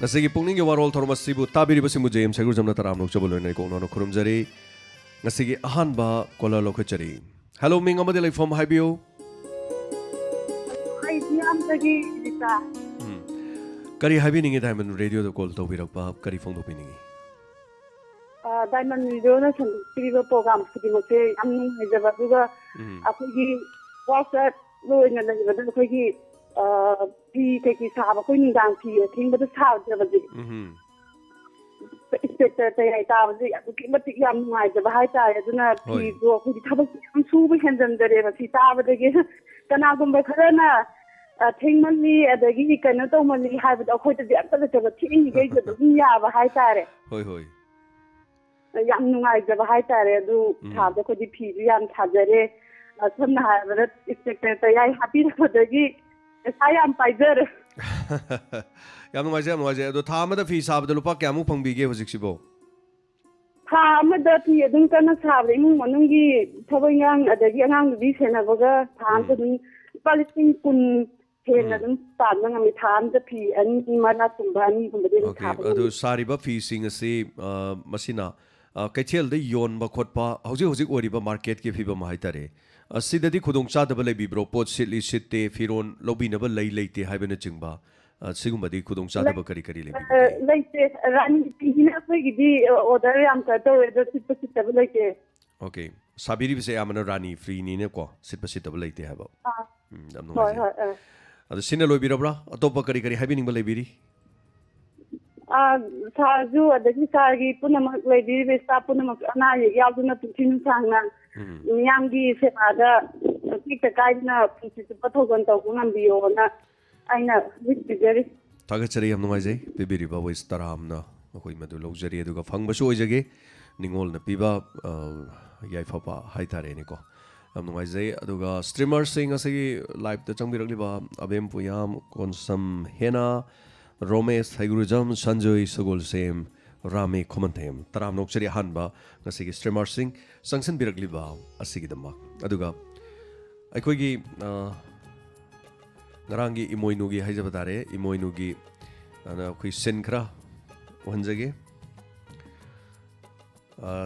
Nasi pungning ke warol thormas sibu tabiri basi mu James segur jamna taram nok chabolo nei ko no khurum jari nasi ahan ba kola lokachari. Hello ming amade like from Hibio. Ay diam lagi kita. Kari Hibi ningi Diamond Radio the call to birak pa kari phone to piningi. Diamond Radio na san priva program kiti mo se amnu hejaba duga akogi WhatsApp lo ina lagi bada akogi pi teki sahaba koi nindang pi thing bada sahab jaba ji. Inspector tay ay tawa ji akogi matik yam ngai jaba hai ta aduna pi do akogi thabak yam suba hendan dare ba si tawa dage kana gumba kharana thingmani adagi kana to mani haibad akhoi ta diam ta jaba thing ge je dum ya ba hai tare. Hoi hoi. Yam nungai jaba hai tare adu thab ko di phi yam thajare samna haibad inspector tay ay happy radagi sai am paizer. Yam nungai je adu tha ma da fi sab da lupa kyamu phangbige hojik sibo. Tha ma da phi adum kana sab imung manungi thabangang adagi angang di senabaga than ta dum palising kun hena dum tan ngam than da phi an mana tumbani gumbade okay adu sari ba fi sing ase masina kaithel de yon ba khotpa hojik ori ba market ke fi ba mai tare asidadi khudong cha da ba lei bi bro pot sitli sitte firon lobi na ba lei leite haibana chingba sigumadi khudong cha da ba kari kari lei leite rani hina khoi gi order yam ka to da sit ba leite okay sabiri bise amana rani free ni ne ko sit ba leite haba hoi hoi adu sina loi birabra atopa kari kari habining ba lei biri Saju adagi sagi punamak lady vesta punamak ana yaduna putin sangna nyamgi sepada tikta kaina puti pathogon to ngam biyo na aina witbigari tagachari yam nungai jai bibiri ba wis taramna akoi madu logzari aduga phangba so ojage ningol na piba yai phapa haitare ni ko yam nungai jai aduga streamer sing asagi live ta changbirakli ba abem puyam konsam hena Romesh Haigurujam Sanjoy Sogol Sem Rame Komantem Taram Nokchari Hanba Nasigi Streamer Sing Sangsan Birakli Ba Asigi Dama Aduga Aikogi Narangi Imoinugi Haijabatare Imoinugi Kui Senkra Wanjage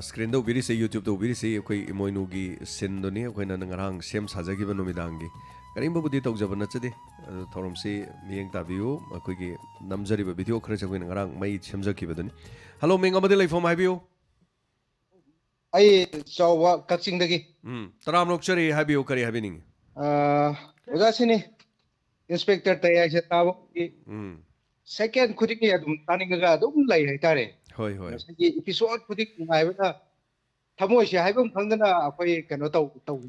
Screen do Biri se YouTube do Biri se Kui Imoinugi Sendoni Kui Nangarang Sem Sajagi Banomidangi Karimba budi tau jaban nachade thorom se miyeng tabiu akoigi namjari ba video khara chakoi ngarang mai chemjaki badani hello meng amade lai form habiu ai chawa kaksing dagi taram lokchari habiu kari habining oja sini inspector tayai se tawo ki second khudik ni adum taning ga adum lai hai tare hoi hoi sagi episode khudik ngai ba thamoi se haibam khangdana akoi kano tau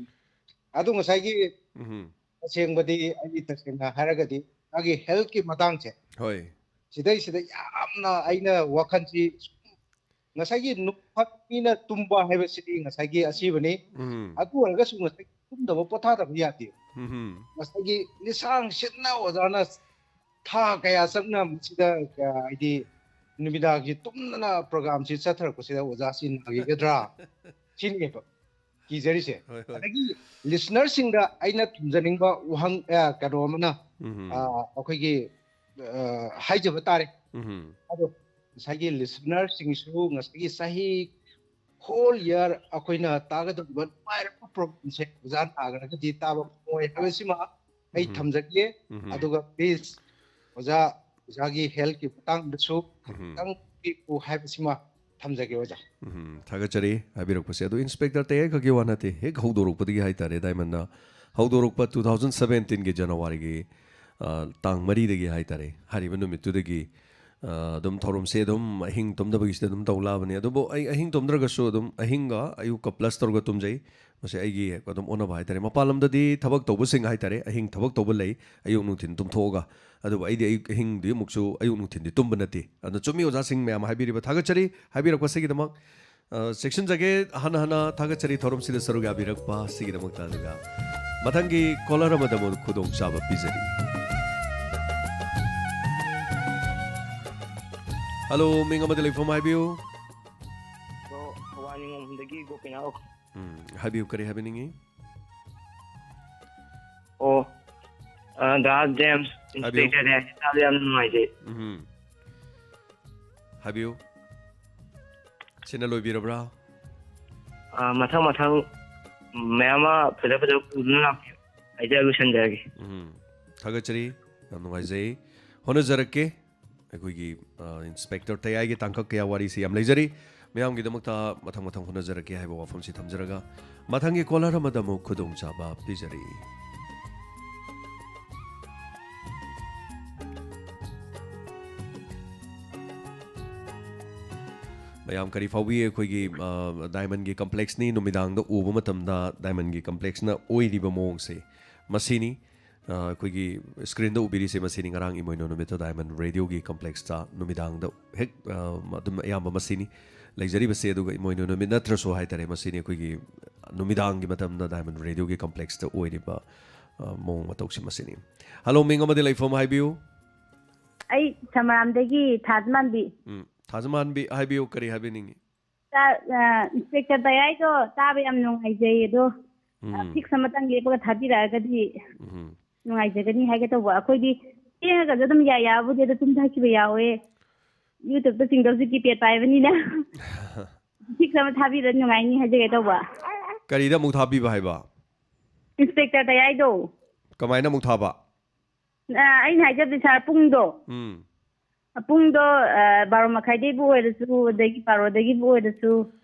adu ngasai gi asengbadi ai tasena haragadi agi health ki matang che hoi sidai yamna aina wakhan chi ngasai gi nuphatina tumba haiba sidi ngasai gi asibani adu arga su ngasai tumda mo potha da yati ngasai gi lisang sitna ojana tha kaya sakna sida idi nimida gi tumna program chi chathar ko sida oja sin agi gedra chini ba ki jari se adagi listener singa aina tunjaningba uhang karo mana akhoi gi haijaba tare ado sagi listener sing su ngasagi sahi whole year akoina tagad but fire program se zan agara di taba moi habesima ai thamjage aduga please oja jagi health ki patang su tang ki ku habesima thamjage oja thagachari habirok pase adu inspector te ka ge wana te he hodorok padi hai tare diamond na hodorok pa 2017 ge January ge tang mari de ge hai tare hari banu mitu de ge dum thorum se dum ahing tum da bagi se dum tawla bani adu bo ai ahing tum dra ga so dum ahinga ayu ka plus tor ga tum jai mase ai ge ko dum ona bai tare mapalam da di thabak tobu sing hai tare ahing thabak tobu lei ayu nu thin tum thoga adu ai di ahing di muksu ayu nu thin di tum banati adu chumi oja sing me am habiri ba thagachari habirak pase gi damak section jage hana thagachari thorum sida saru ga birak pa sigi damak ta daga mathangi caller amada mo khudong chaba pizari hello ming amada lai from habiu so wani ngom dagi go pinao habiu kare habiningi da James inspector Italian noise ꯍꯥꯏꯕꯤꯌꯨ ꯁꯤꯅ ꯂꯣꯏꯕꯤꯔꯕ꯭ꯔꯥ ꯃꯊꯪ ꯃꯊꯪ ꯃꯌꯥꯝ ꯑꯃ ꯐꯖ ꯐꯖꯕ ꯄꯨꯗꯨꯅ ꯂꯥꯛꯄꯤꯌꯨ ꯑꯩ ꯂꯣꯏꯁꯤꯟꯖꯔꯒꯦ ꯊꯥꯒꯠꯆꯔꯤ ꯌꯥꯝ ꯅꯨꯡꯉꯥꯏꯖꯩ ꯍꯣꯠꯅꯖꯔꯛꯀꯦ ꯑꯩꯈꯣꯏꯒꯤ ꯏꯟꯁꯄꯦꯛꯇꯔ ꯇꯌꯥꯏꯒꯤ ꯇꯥꯡꯀꯛ ꯀꯌꯥ ꯋꯥꯔꯤꯁꯤ ꯌꯥꯝ ꯂꯩꯖꯔꯤ ꯃꯌꯥꯝꯒꯤꯗꯃꯛꯇ ꯃꯊꯪ ꯃꯊꯪ ꯍꯣꯠꯅꯖꯔꯛꯀꯦ ꯍꯥꯏꯕ ꯋꯥꯐꯝꯁꯤ ꯊꯝꯖꯔꯒ ꯃꯊꯪꯒꯤ ꯀꯣꯂꯔ ꯑꯃꯗ ꯑꯃꯨꯛ ꯈꯨꯗꯣꯡꯆꯥꯕ ꯄꯤꯖꯔꯤ ꯃꯌꯥꯝ ꯀꯔꯤ ꯐꯥꯎꯕꯤ ꯑꯩꯈꯣꯏꯒꯤ ꯗꯥꯏꯃꯟꯒꯤ ꯀꯝꯄ꯭ꯂꯦꯛꯁꯅꯤ ꯅꯨꯃꯤꯗꯥꯡꯗ ꯎꯕ ꯃꯇꯝꯗ ꯗꯥꯏꯃꯟꯒꯤ ꯀꯝꯄ꯭ꯂꯦꯛꯁꯅ ꯑꯣꯏꯔꯤꯕ ꯃꯑꯣꯡꯁꯦ ꯃꯁꯤꯅꯤ ꯑꯩꯈꯣꯏꯒꯤ ꯁ꯭ꯀ꯭ꯔꯤꯟꯗ ꯎꯕꯤꯔꯤꯁꯦ ꯃꯁꯤꯅꯤ ꯉꯔꯥꯡ ꯏꯃꯣꯏꯅꯨ ꯅꯨꯃꯤꯠꯇ ꯗꯥꯏꯃꯟ ꯔꯦꯗꯤꯑꯣꯒꯤ ꯀꯝꯄ꯭ꯂꯦꯛꯁꯇ ꯅꯨꯃꯤꯗꯥꯡꯗ ꯍꯦꯛ ꯑꯗꯨꯝ ꯑꯌꯥꯝꯕ ꯃꯁꯤꯅꯤ ꯂꯩꯖꯔꯤꯕꯁꯦ ꯑꯗꯨꯒ ꯏꯃꯣꯏꯅꯨ ꯅꯨꯃꯤꯠ ꯅꯠꯇ꯭ꯔꯁꯨ ꯍꯥꯏꯇꯥꯔꯦ ꯃꯁꯤꯅꯤ ꯑꯩꯈꯣꯏꯒꯤ ꯅꯨꯃꯤꯗꯥꯡꯒꯤ ꯃꯇꯝꯗ ꯗꯥꯏꯃꯟ ꯔꯦꯗꯤꯑꯣꯒꯤ ꯀꯝꯄ꯭ꯂꯦꯛꯁꯇ ꯑꯣꯏꯔꯤꯕ ꯃꯑꯣꯡ ꯃꯇꯧꯁꯤ ꯃꯁꯤꯅꯤ ꯍꯜꯂꯣ ꯃꯤꯡ ꯑꯃꯗꯤ ꯂꯩꯐꯝ ꯍꯥꯏꯕꯤꯌꯨ ꯑꯩ ꯁꯃꯔꯥꯝꯗꯒꯤ ꯊꯥꯖꯃꯥꯟꯕꯤ ꯊꯥꯖꯃꯥꯟꯕꯤ ꯍꯥꯏꯕꯤꯌꯨ ꯀꯔꯤ ꯍꯥꯏꯕꯤꯅꯤꯡꯉꯤ ꯏꯟꯁꯄꯦꯛꯇꯔ ꯇꯌꯥꯏꯗꯣ ꯇꯥꯕ ꯌꯥꯝ ꯅꯨꯡꯉꯥꯏꯖꯩ ꯑꯗꯣ ꯐꯤꯛꯁ ꯑꯃꯇꯪ ꯂꯦꯞꯄꯒ ꯊꯥꯕꯤꯔꯛꯑꯒꯗꯤ ꯅꯨꯡꯉꯥꯏꯖꯒꯅꯤ ꯍꯥꯏꯒꯦ ꯇꯧꯕ ꯑꯩꯈꯣꯏꯗꯤ ꯊꯦꯡꯉꯒꯁꯨ ꯑꯗꯨꯝ ꯌꯥꯕꯨꯗꯤ ꯑꯗꯨ ꯇꯨꯝꯊꯈꯤꯕ ꯌꯥꯎꯋꯦ ꯌꯨꯇꯨꯕꯇ ꯆꯤꯡꯗꯧꯁꯨ ꯀꯤꯄꯦꯗ ꯄꯥꯏꯕꯅꯤꯅ ꯐꯤꯛꯁ ꯑꯃ ꯊꯥꯕꯤꯔꯗꯤ ꯅꯨꯡꯉꯥꯏꯅꯤ ꯍꯥꯏꯖꯒꯦ ꯇꯧꯕ ꯀꯔꯤꯗ ꯑꯃꯨꯛ ꯊꯥꯕꯤꯕ ꯍꯥꯏꯕ ꯏꯟꯁꯄꯦꯛꯇꯔ ꯇꯌꯥꯏꯗꯣ ꯀꯃꯥꯏꯅ ꯑꯃꯨꯛ ꯊꯥꯕ ꯑꯩꯅ ꯍꯥꯏꯖꯕꯗꯤ ꯁꯥꯔ ꯄꯨꯡꯗꯣ 12:30ꯗꯒꯤꯕꯨ ꯑꯣꯏꯔꯁꯨ ꯑꯗꯒꯤ 12:00ꯗꯒꯤꯕꯨ ꯑꯣꯏꯔꯁꯨ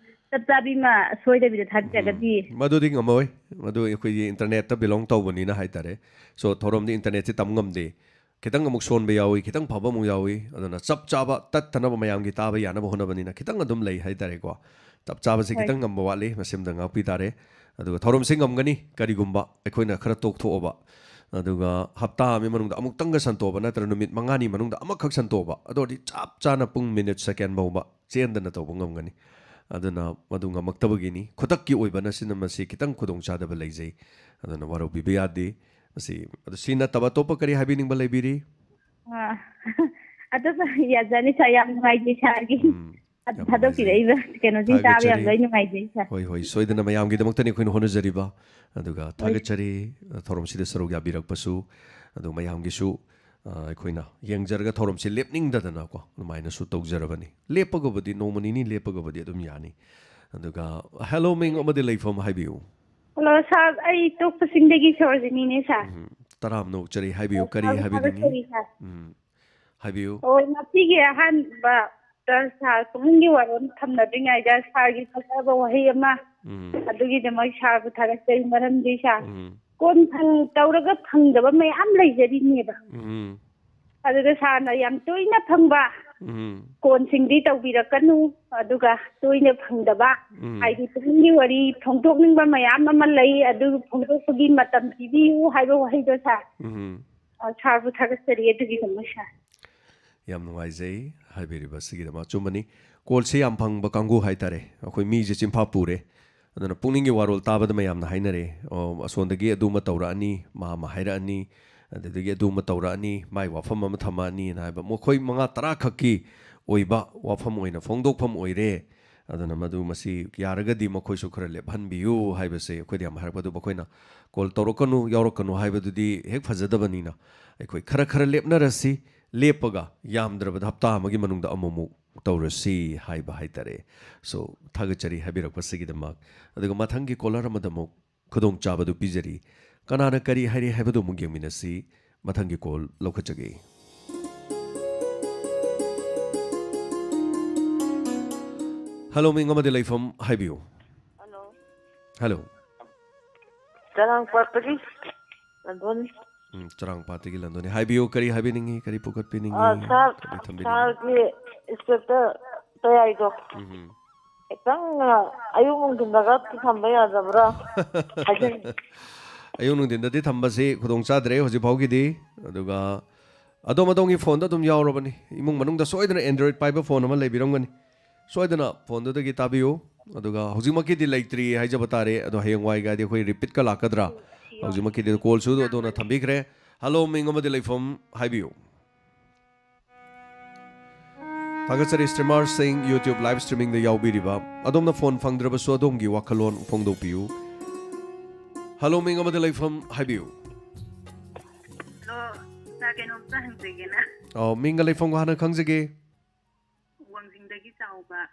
ꯆꯞ ꯆꯥꯕꯤ ꯑꯃ ꯁꯣꯏꯗꯕꯤꯗ ꯊꯥꯕꯤꯔꯒꯗꯤ ꯃꯗꯨꯗꯤ ꯉꯝꯃꯣꯏ ꯃꯗꯨ ꯑꯩꯈꯣꯏꯒꯤ ꯏꯟꯇꯔꯅꯦꯠꯇ ꯕꯤꯂꯣꯡ ꯇꯧꯕꯅꯤ나 ꯍꯥꯏꯇꯥꯔꯦ ꯁꯣ ꯊꯧꯔꯝꯗꯤ ꯏꯟꯇꯔꯅꯦꯠꯁꯤ ꯇꯝ ꯉꯝꯗꯦ ꯈꯤꯇꯪ ꯑꯃꯨꯛ ꯁꯣꯟꯕ ꯌꯥꯎꯏ ꯈꯤꯇꯪ ꯐꯕ ꯑꯃꯨꯛ ꯌꯥꯎꯏ ꯑꯗꯨꯅ ꯆꯞ ꯆꯥꯕ ꯇꯠꯇꯅꯕ ꯃꯌꯥꯝꯒꯤ ꯇꯥꯕ ꯌꯥꯅꯕ ꯍꯣꯠꯅꯕꯅꯤꯅ ꯈꯤꯇꯪ ꯑꯗꯨꯝ ꯂꯩ ꯍꯥꯏꯇꯥꯔꯦꯀꯣ ꯆꯞ ꯆꯥꯕꯁꯤ ꯈꯤꯇꯪ ꯉꯝꯕ ꯋꯥꯠꯂꯤ ꯃꯁꯤꯃꯗ ꯉꯥꯛꯄꯤ ꯇꯥꯔꯦ ꯑꯗꯨꯒ ꯊꯧꯔꯝꯁꯤ ꯉꯝꯒꯅꯤ ꯀꯔꯤꯒꯨꯝꯕ ꯑꯩꯈꯣꯏꯅ ꯈꯔ ꯇꯣꯛꯊꯣꯛꯑꯕ ꯑꯗꯨꯒ ꯍꯞꯇꯥ ꯑꯃꯒꯤ ꯃꯅꯨꯡꯗ ꯑꯃꯨꯛꯇꯪꯒ ꯁꯟꯇꯣꯛꯑꯕ ꯅꯠꯇ꯭ꯔꯒ ꯅꯨꯃꯤꯠ 5ꯅꯤ ꯃꯅꯨꯡꯗ ꯑꯃꯈꯛ ꯁꯟꯇꯣꯛꯑꯕ ꯑꯗꯨ ꯑꯣꯏꯔꯗꯤ ꯆꯞ ꯆꯥꯅ ꯄꯨꯡ ꯃꯤꯅꯤꯠ ꯁꯦꯀꯦꯟ ꯐꯥꯎꯕ ꯆꯦꯟꯗꯅ ꯇꯧꯕ ꯉꯝꯒꯅꯤ ꯑꯗꯨꯅ ꯃꯗꯨ ꯉꯝꯃꯛꯇꯕꯒꯤꯅꯤ ꯈꯨꯗꯛꯀꯤ ꯑꯣꯏꯕꯅ ꯁꯤꯅ ꯃꯁꯤ ꯈꯤꯇꯪ ꯈꯨꯗꯣꯡꯆꯥꯗꯕ ꯂꯩꯖꯩ ꯑꯗꯨꯅ ꯋꯥꯔꯧꯕꯤꯕ ꯌꯥꯗꯦ ꯃꯁꯤ ꯑꯗꯨ ꯁꯤ ꯅꯠꯇꯕ ꯑꯇꯣꯞꯄ ꯀꯔꯤ ꯍꯥꯏꯕꯤꯅꯤꯡꯕ ꯂꯩꯕꯤꯔꯤ ꯑꯗꯨꯁꯨ ꯌꯥꯖꯅꯤ ꯁꯥꯔ ꯌꯥꯝ ꯅꯨꯡꯉꯥꯏꯖꯩ ꯁꯥꯔꯒꯤ ꯊꯥꯗꯣꯛꯄꯤꯔꯛꯏꯕ ꯀꯩꯅꯣꯁꯤꯡ ꯇꯥꯕ ꯌꯥꯝ ꯂꯣꯏ ꯅꯨꯡꯉꯥꯏꯖꯩ ꯁꯥꯔ ꯍꯣꯏ ꯍꯣꯏ ꯁꯣꯏꯗꯅ ꯃꯌꯥꯝꯒꯤꯗꯃꯛꯇꯅꯤ ꯑꯩꯈꯣꯏꯅ ꯍꯣꯠꯅꯖꯔꯤꯕ ꯑꯗꯨꯒ ꯊꯥꯒꯠꯆꯔꯤ ꯊꯧꯔꯝꯁꯤꯗ ꯁꯔꯨꯛ ꯌꯥꯕꯤꯔꯛꯄꯁꯨ ꯑꯗꯨ ꯃꯌꯥꯝꯒꯤꯁꯨ ꯑꯩꯈꯣꯏꯅ ꯌꯦꯡꯖꯔꯒ ꯊꯧꯔꯝꯁꯤ ꯂꯦꯞꯅꯤꯡꯗꯗꯅꯀꯣ ꯑꯗꯨꯃꯥꯏꯅꯁꯨ ꯇꯧꯖꯔꯕꯅꯤ ꯂꯦꯞꯄꯒꯕꯨꯗꯤ ꯅꯣꯡꯃ ꯅꯤꯅꯤ ꯂꯦꯞꯄꯒꯕꯨꯗꯤ ꯑꯗꯨꯝ ꯌꯥꯅꯤ ꯑꯗꯨꯒ ꯍꯦꯜꯂꯣ ꯃꯤꯡ ꯑꯃꯗꯤ ꯂꯩꯐꯝ ꯍꯥꯏꯕꯤꯌꯨ ꯍꯜꯂꯣ ꯁꯥꯔ ꯑꯩ ꯇꯣꯛꯄꯁꯤꯡꯗꯒꯤ ꯁꯣꯔꯣꯖꯤꯅꯤꯅꯦ ꯁꯥꯔ ꯇꯔꯥꯝꯅ ꯑꯣꯛꯆꯔꯤ ꯍꯥꯏꯕꯤꯌꯨ ꯀꯔꯤ ꯍꯥꯏꯕꯤꯅꯤꯡꯉꯤ ꯊꯥꯒꯠꯆꯔꯤ ꯁꯥꯔ ꯍꯥꯏꯕꯤꯌꯨ ꯍꯣꯏ ꯉꯁꯤꯒꯤ ꯑꯍꯥꯟꯕ ꯁꯥꯔ ꯄꯨꯛꯅꯤꯡꯒꯤ ꯋꯥꯔꯣꯜ ꯊꯝꯅꯗ꯭ꯔꯤꯉꯩꯗ ꯁꯥꯔꯒꯤ ꯐꯖꯕ ꯋꯥꯍꯩ ꯑꯃ ꯑꯗꯨꯒꯤꯗꯃꯛ ꯁꯥꯔꯕꯨ ꯊꯥꯒꯠꯆꯔꯤ ꯃꯔꯝꯗꯤ ꯁꯥꯔ ꯀꯣꯟ ꯇꯧꯔꯒ ꯐꯪꯗꯕ ꯃꯌꯥꯝ ꯂꯩꯖꯔꯤꯅꯦꯕ ꯑꯗꯨꯗ ꯁꯥꯔꯅ ꯌꯥꯝ ꯇꯣꯏꯅ ꯐꯪꯕ ꯀꯣꯟꯁꯤꯡꯗꯤ ꯇꯧꯕꯤꯔꯛꯀꯅꯨ ꯑꯗꯨꯒ ꯇꯣꯏꯅ ꯐꯪꯗꯕ ꯍꯥꯏꯗꯤ ꯄꯨꯛꯅꯤꯡꯒꯤ ꯋꯥꯔꯤ ꯐꯣꯡꯗꯣꯛꯅꯤꯡꯕ ꯃꯌꯥꯝ ꯑꯃ ꯂꯩ ꯑꯗꯨ ꯐꯣꯡꯗꯣꯛꯄꯒꯤ ꯃꯇꯝ ꯄꯤꯕꯤꯌꯨ ꯍꯥꯏꯕ ꯋꯥꯍꯩꯗꯣ ꯁꯥꯔ ꯁꯥꯔꯕꯨ ꯊꯥꯒꯠꯆꯔꯤ ꯑꯗꯨꯒꯤꯗꯃꯛ ꯁꯥꯔ ꯌꯥꯝ ꯅꯨꯡꯉꯥꯏꯖꯩ ꯍꯥꯏꯕꯤꯔꯤꯕ ꯑꯁꯤꯒꯤꯗꯃꯛ ꯑꯆꯨꯝꯕꯅꯤ ꯀꯣꯜꯁꯦ ꯌꯥꯝ ꯐꯪꯕ ꯀꯥꯡꯕꯨ ꯍꯥꯏꯇꯥꯔꯦ ꯑꯩꯈꯣꯏ ꯃꯤꯁꯦ ꯆꯤꯟꯐꯥ ꯄꯨꯔꯦ ꯑꯗꯨꯅ ꯄꯨꯛꯅꯤꯡꯒꯤ ꯋꯥꯔꯣꯜ ꯇꯥꯕꯗ ꯃꯌꯥꯝꯅ ꯍꯥꯏꯅꯔꯦ ꯑꯁꯣꯟꯗꯒꯤ ꯑꯗꯨꯃ ꯇꯧꯔꯛꯑꯅꯤ ꯃꯥ ꯑꯃ ꯍꯥꯏꯔꯛꯑꯅꯤ ꯑꯗꯨꯗꯒꯤ ꯑꯗꯨꯃ ꯇꯧꯔꯛꯑꯅꯤ ꯃꯥꯏ ꯋꯥꯐꯝ ꯑꯃ ꯊꯝꯃꯛꯑꯅꯤꯅ ꯍꯥꯏꯕ ꯃꯈꯣꯏ 5-10 ꯈꯛꯀꯤ ꯑꯣꯏꯕ ꯋꯥꯐꯝ ꯑꯣꯏꯅ ꯐꯣꯡꯗꯣꯛꯐꯝ ꯑꯣꯏꯔꯦ ꯑꯗꯨꯅ ꯃꯁꯤ ꯌꯥꯔꯒꯗꯤ ꯃꯈꯣꯏꯁꯨ ꯈꯔ ꯂꯦꯞꯍꯟꯕꯤꯌꯨ ꯍꯥꯏꯕꯁꯦ ꯑꯩꯈꯣꯏꯗ ꯌꯥꯝ ꯍꯥꯏꯔꯛꯄꯗꯨ ꯃꯈꯣꯏꯅ ꯀꯣꯜ ꯇꯧꯔꯛꯀꯅꯨ ꯌꯥꯎꯔꯛꯀꯅꯨ ꯍꯥꯏꯕꯗꯨꯗꯤ ꯍꯦꯛ ꯐꯖꯗꯕꯅꯤꯅ ꯑꯩꯈꯣꯏ खरा ꯂꯦꯞꯅꯔꯁꯤ ꯂꯦꯞꯄꯒ ꯌꯥꯝꯗ꯭ꯔꯕꯗ ꯍꯞꯇꯥ ꯑꯃꯒꯤ ꯃꯅꯨꯡꯗ ꯑꯃꯨꯛ ꯇꯧꯔꯁꯤ ꯍꯥꯏꯕ ꯍꯥꯏꯇꯥꯔꯦ ꯁꯣ ꯊꯥꯒꯠꯆꯔꯤ ꯍꯥꯏꯕꯤꯔꯛꯄꯁꯤꯒꯤꯗꯃꯛ ꯑꯗꯨꯒ ꯃꯊꯪꯒꯤ ꯀꯣꯂꯔ ꯑꯃꯗ ꯑꯃꯨꯛ ꯈꯨꯗꯣꯡꯆꯥꯕꯗꯨ ꯄꯤꯖꯔꯤ ꯀꯅꯥꯅ ꯀꯔꯤ ꯍꯥꯏꯔꯤ ꯍꯥꯏꯕꯗꯨ ꯑꯃꯨꯛ ꯌꯦꯡꯃꯤꯟꯅꯁꯤ ꯃꯊꯪꯒꯤ ꯀꯣꯜ ꯂꯧꯈꯠꯆꯒꯦ ꯍꯜꯂꯣ ꯃꯤꯡ ꯑꯃꯗꯤ ꯂꯩꯐꯝ ꯍꯥꯏꯕꯤꯌꯨ ꯍꯜꯂꯣ ꯆꯔꯥꯡꯄꯥꯠꯇꯒꯤ ꯂꯟꯗꯣꯟ ꯆꯔꯥꯡꯄꯥꯠꯇꯒꯤ ꯂꯟꯗꯣꯟ ꯍꯥꯏꯕꯤꯌꯨ ꯀꯔꯤ ꯍꯥꯏꯕꯤꯅꯤꯡꯉꯤ ꯀꯔꯤ ꯄꯨꯈꯠꯄꯤꯅꯤꯡꯉꯤ ꯀꯔꯤ ꯊꯝꯕꯤꯅꯤꯡꯉꯤ ꯁꯥꯔꯒꯤ ꯏꯟꯁꯄꯦꯛꯇꯔ ꯇꯌꯥꯏꯗꯣ ꯈꯤꯇꯪ ꯑꯌꯨꯛ ꯅꯨꯡꯊꯤꯟꯗꯒ ꯊꯝꯕ ꯌꯥꯗꯕ꯭ꯔꯥ ꯑꯌꯨꯛ ꯅꯨꯡꯊꯤꯟꯗꯗꯤ ꯊꯝꯕꯁꯤ ꯈꯨꯗꯣꯡ ꯆꯥꯗ꯭ꯔꯦ ꯍꯧꯖꯤꯛ ꯐꯥꯎꯒꯤꯗꯤ ꯑꯗꯨꯒ ꯑꯗꯣꯝꯒꯤ ꯐꯣꯟꯗ ꯑꯗꯨꯝ ꯌꯥꯎꯔꯕꯅꯤ ꯏꯃꯨꯡ ꯃꯅꯨꯡꯗ ꯁꯣꯏꯗꯅ ꯑꯦꯟꯗ꯭ꯔꯣꯏꯗ ꯄꯥꯏꯕ ꯐꯣꯟ ꯑꯃ ꯂꯩꯕꯤꯔꯝꯒꯅꯤ ꯁꯣꯏꯗꯅ ꯐꯣꯟꯗꯨꯗꯒꯤ ꯇꯥꯕꯤꯌꯨ ꯑꯗꯨꯒ ꯍꯧꯖꯤꯛꯃꯛꯀꯤꯗꯤ ꯂꯩꯇ꯭ꯔꯤ ꯍꯥꯏꯖꯕ ꯇꯥꯔꯦ ꯑꯗꯣ ꯍꯌꯦꯡꯋꯥꯏꯒꯗꯤ ꯑꯩꯈꯣꯏ ꯔꯤꯄꯤꯠꯀ ꯂꯥꯛꯀꯗ꯭ꯔꯥ ꯍꯧꯖꯤꯛꯃꯛꯀꯤꯗꯤ ꯀꯣꯜꯁꯨ ꯑꯗꯣꯝꯅ ꯊꯝꯕꯤꯈ꯭ꯔꯦ ꯍꯜꯂꯣ ꯃꯤꯡ ꯑꯃꯗꯤ ꯂꯩꯐꯝ ꯍꯥꯏꯕꯤꯌꯨ ꯊꯥꯒꯠꯆꯔꯤ ꯁ꯭ꯇ꯭रीमꯔꯁꯤꯡ ꯌꯨꯇ꯭ꯌꯨꯕ ꯂꯥꯏꯚ ꯁ꯭ꯇ꯭रीमिꯡꯗ ꯌꯥꯎꯕꯤꯔꯤꯕ ꯑꯗꯣꯝꯅ ꯐꯣꯟ ꯐꯪꯗ꯭ꯔꯕꯁꯨ ꯑꯗꯣꯝꯒꯤ ꯋꯥꯈꯜꯂꯣꯟ ꯐꯣꯡꯗꯣꯛꯄꯤꯌꯨ ꯍꯜꯂꯣ ꯃꯤꯡ ꯑꯃꯗꯤ ꯂꯩꯐꯝ ꯍꯥꯏꯕꯤꯌꯨ ꯀꯩꯅꯣꯝꯇ ꯍꯪꯖꯒꯦꯅ ꯃꯤꯡꯒ ꯂꯩꯐꯝꯒ ꯍꯥꯟꯅ ꯈꯪꯖꯒꯦ ꯋꯥꯡꯖꯤꯡ ꯇꯧꯕ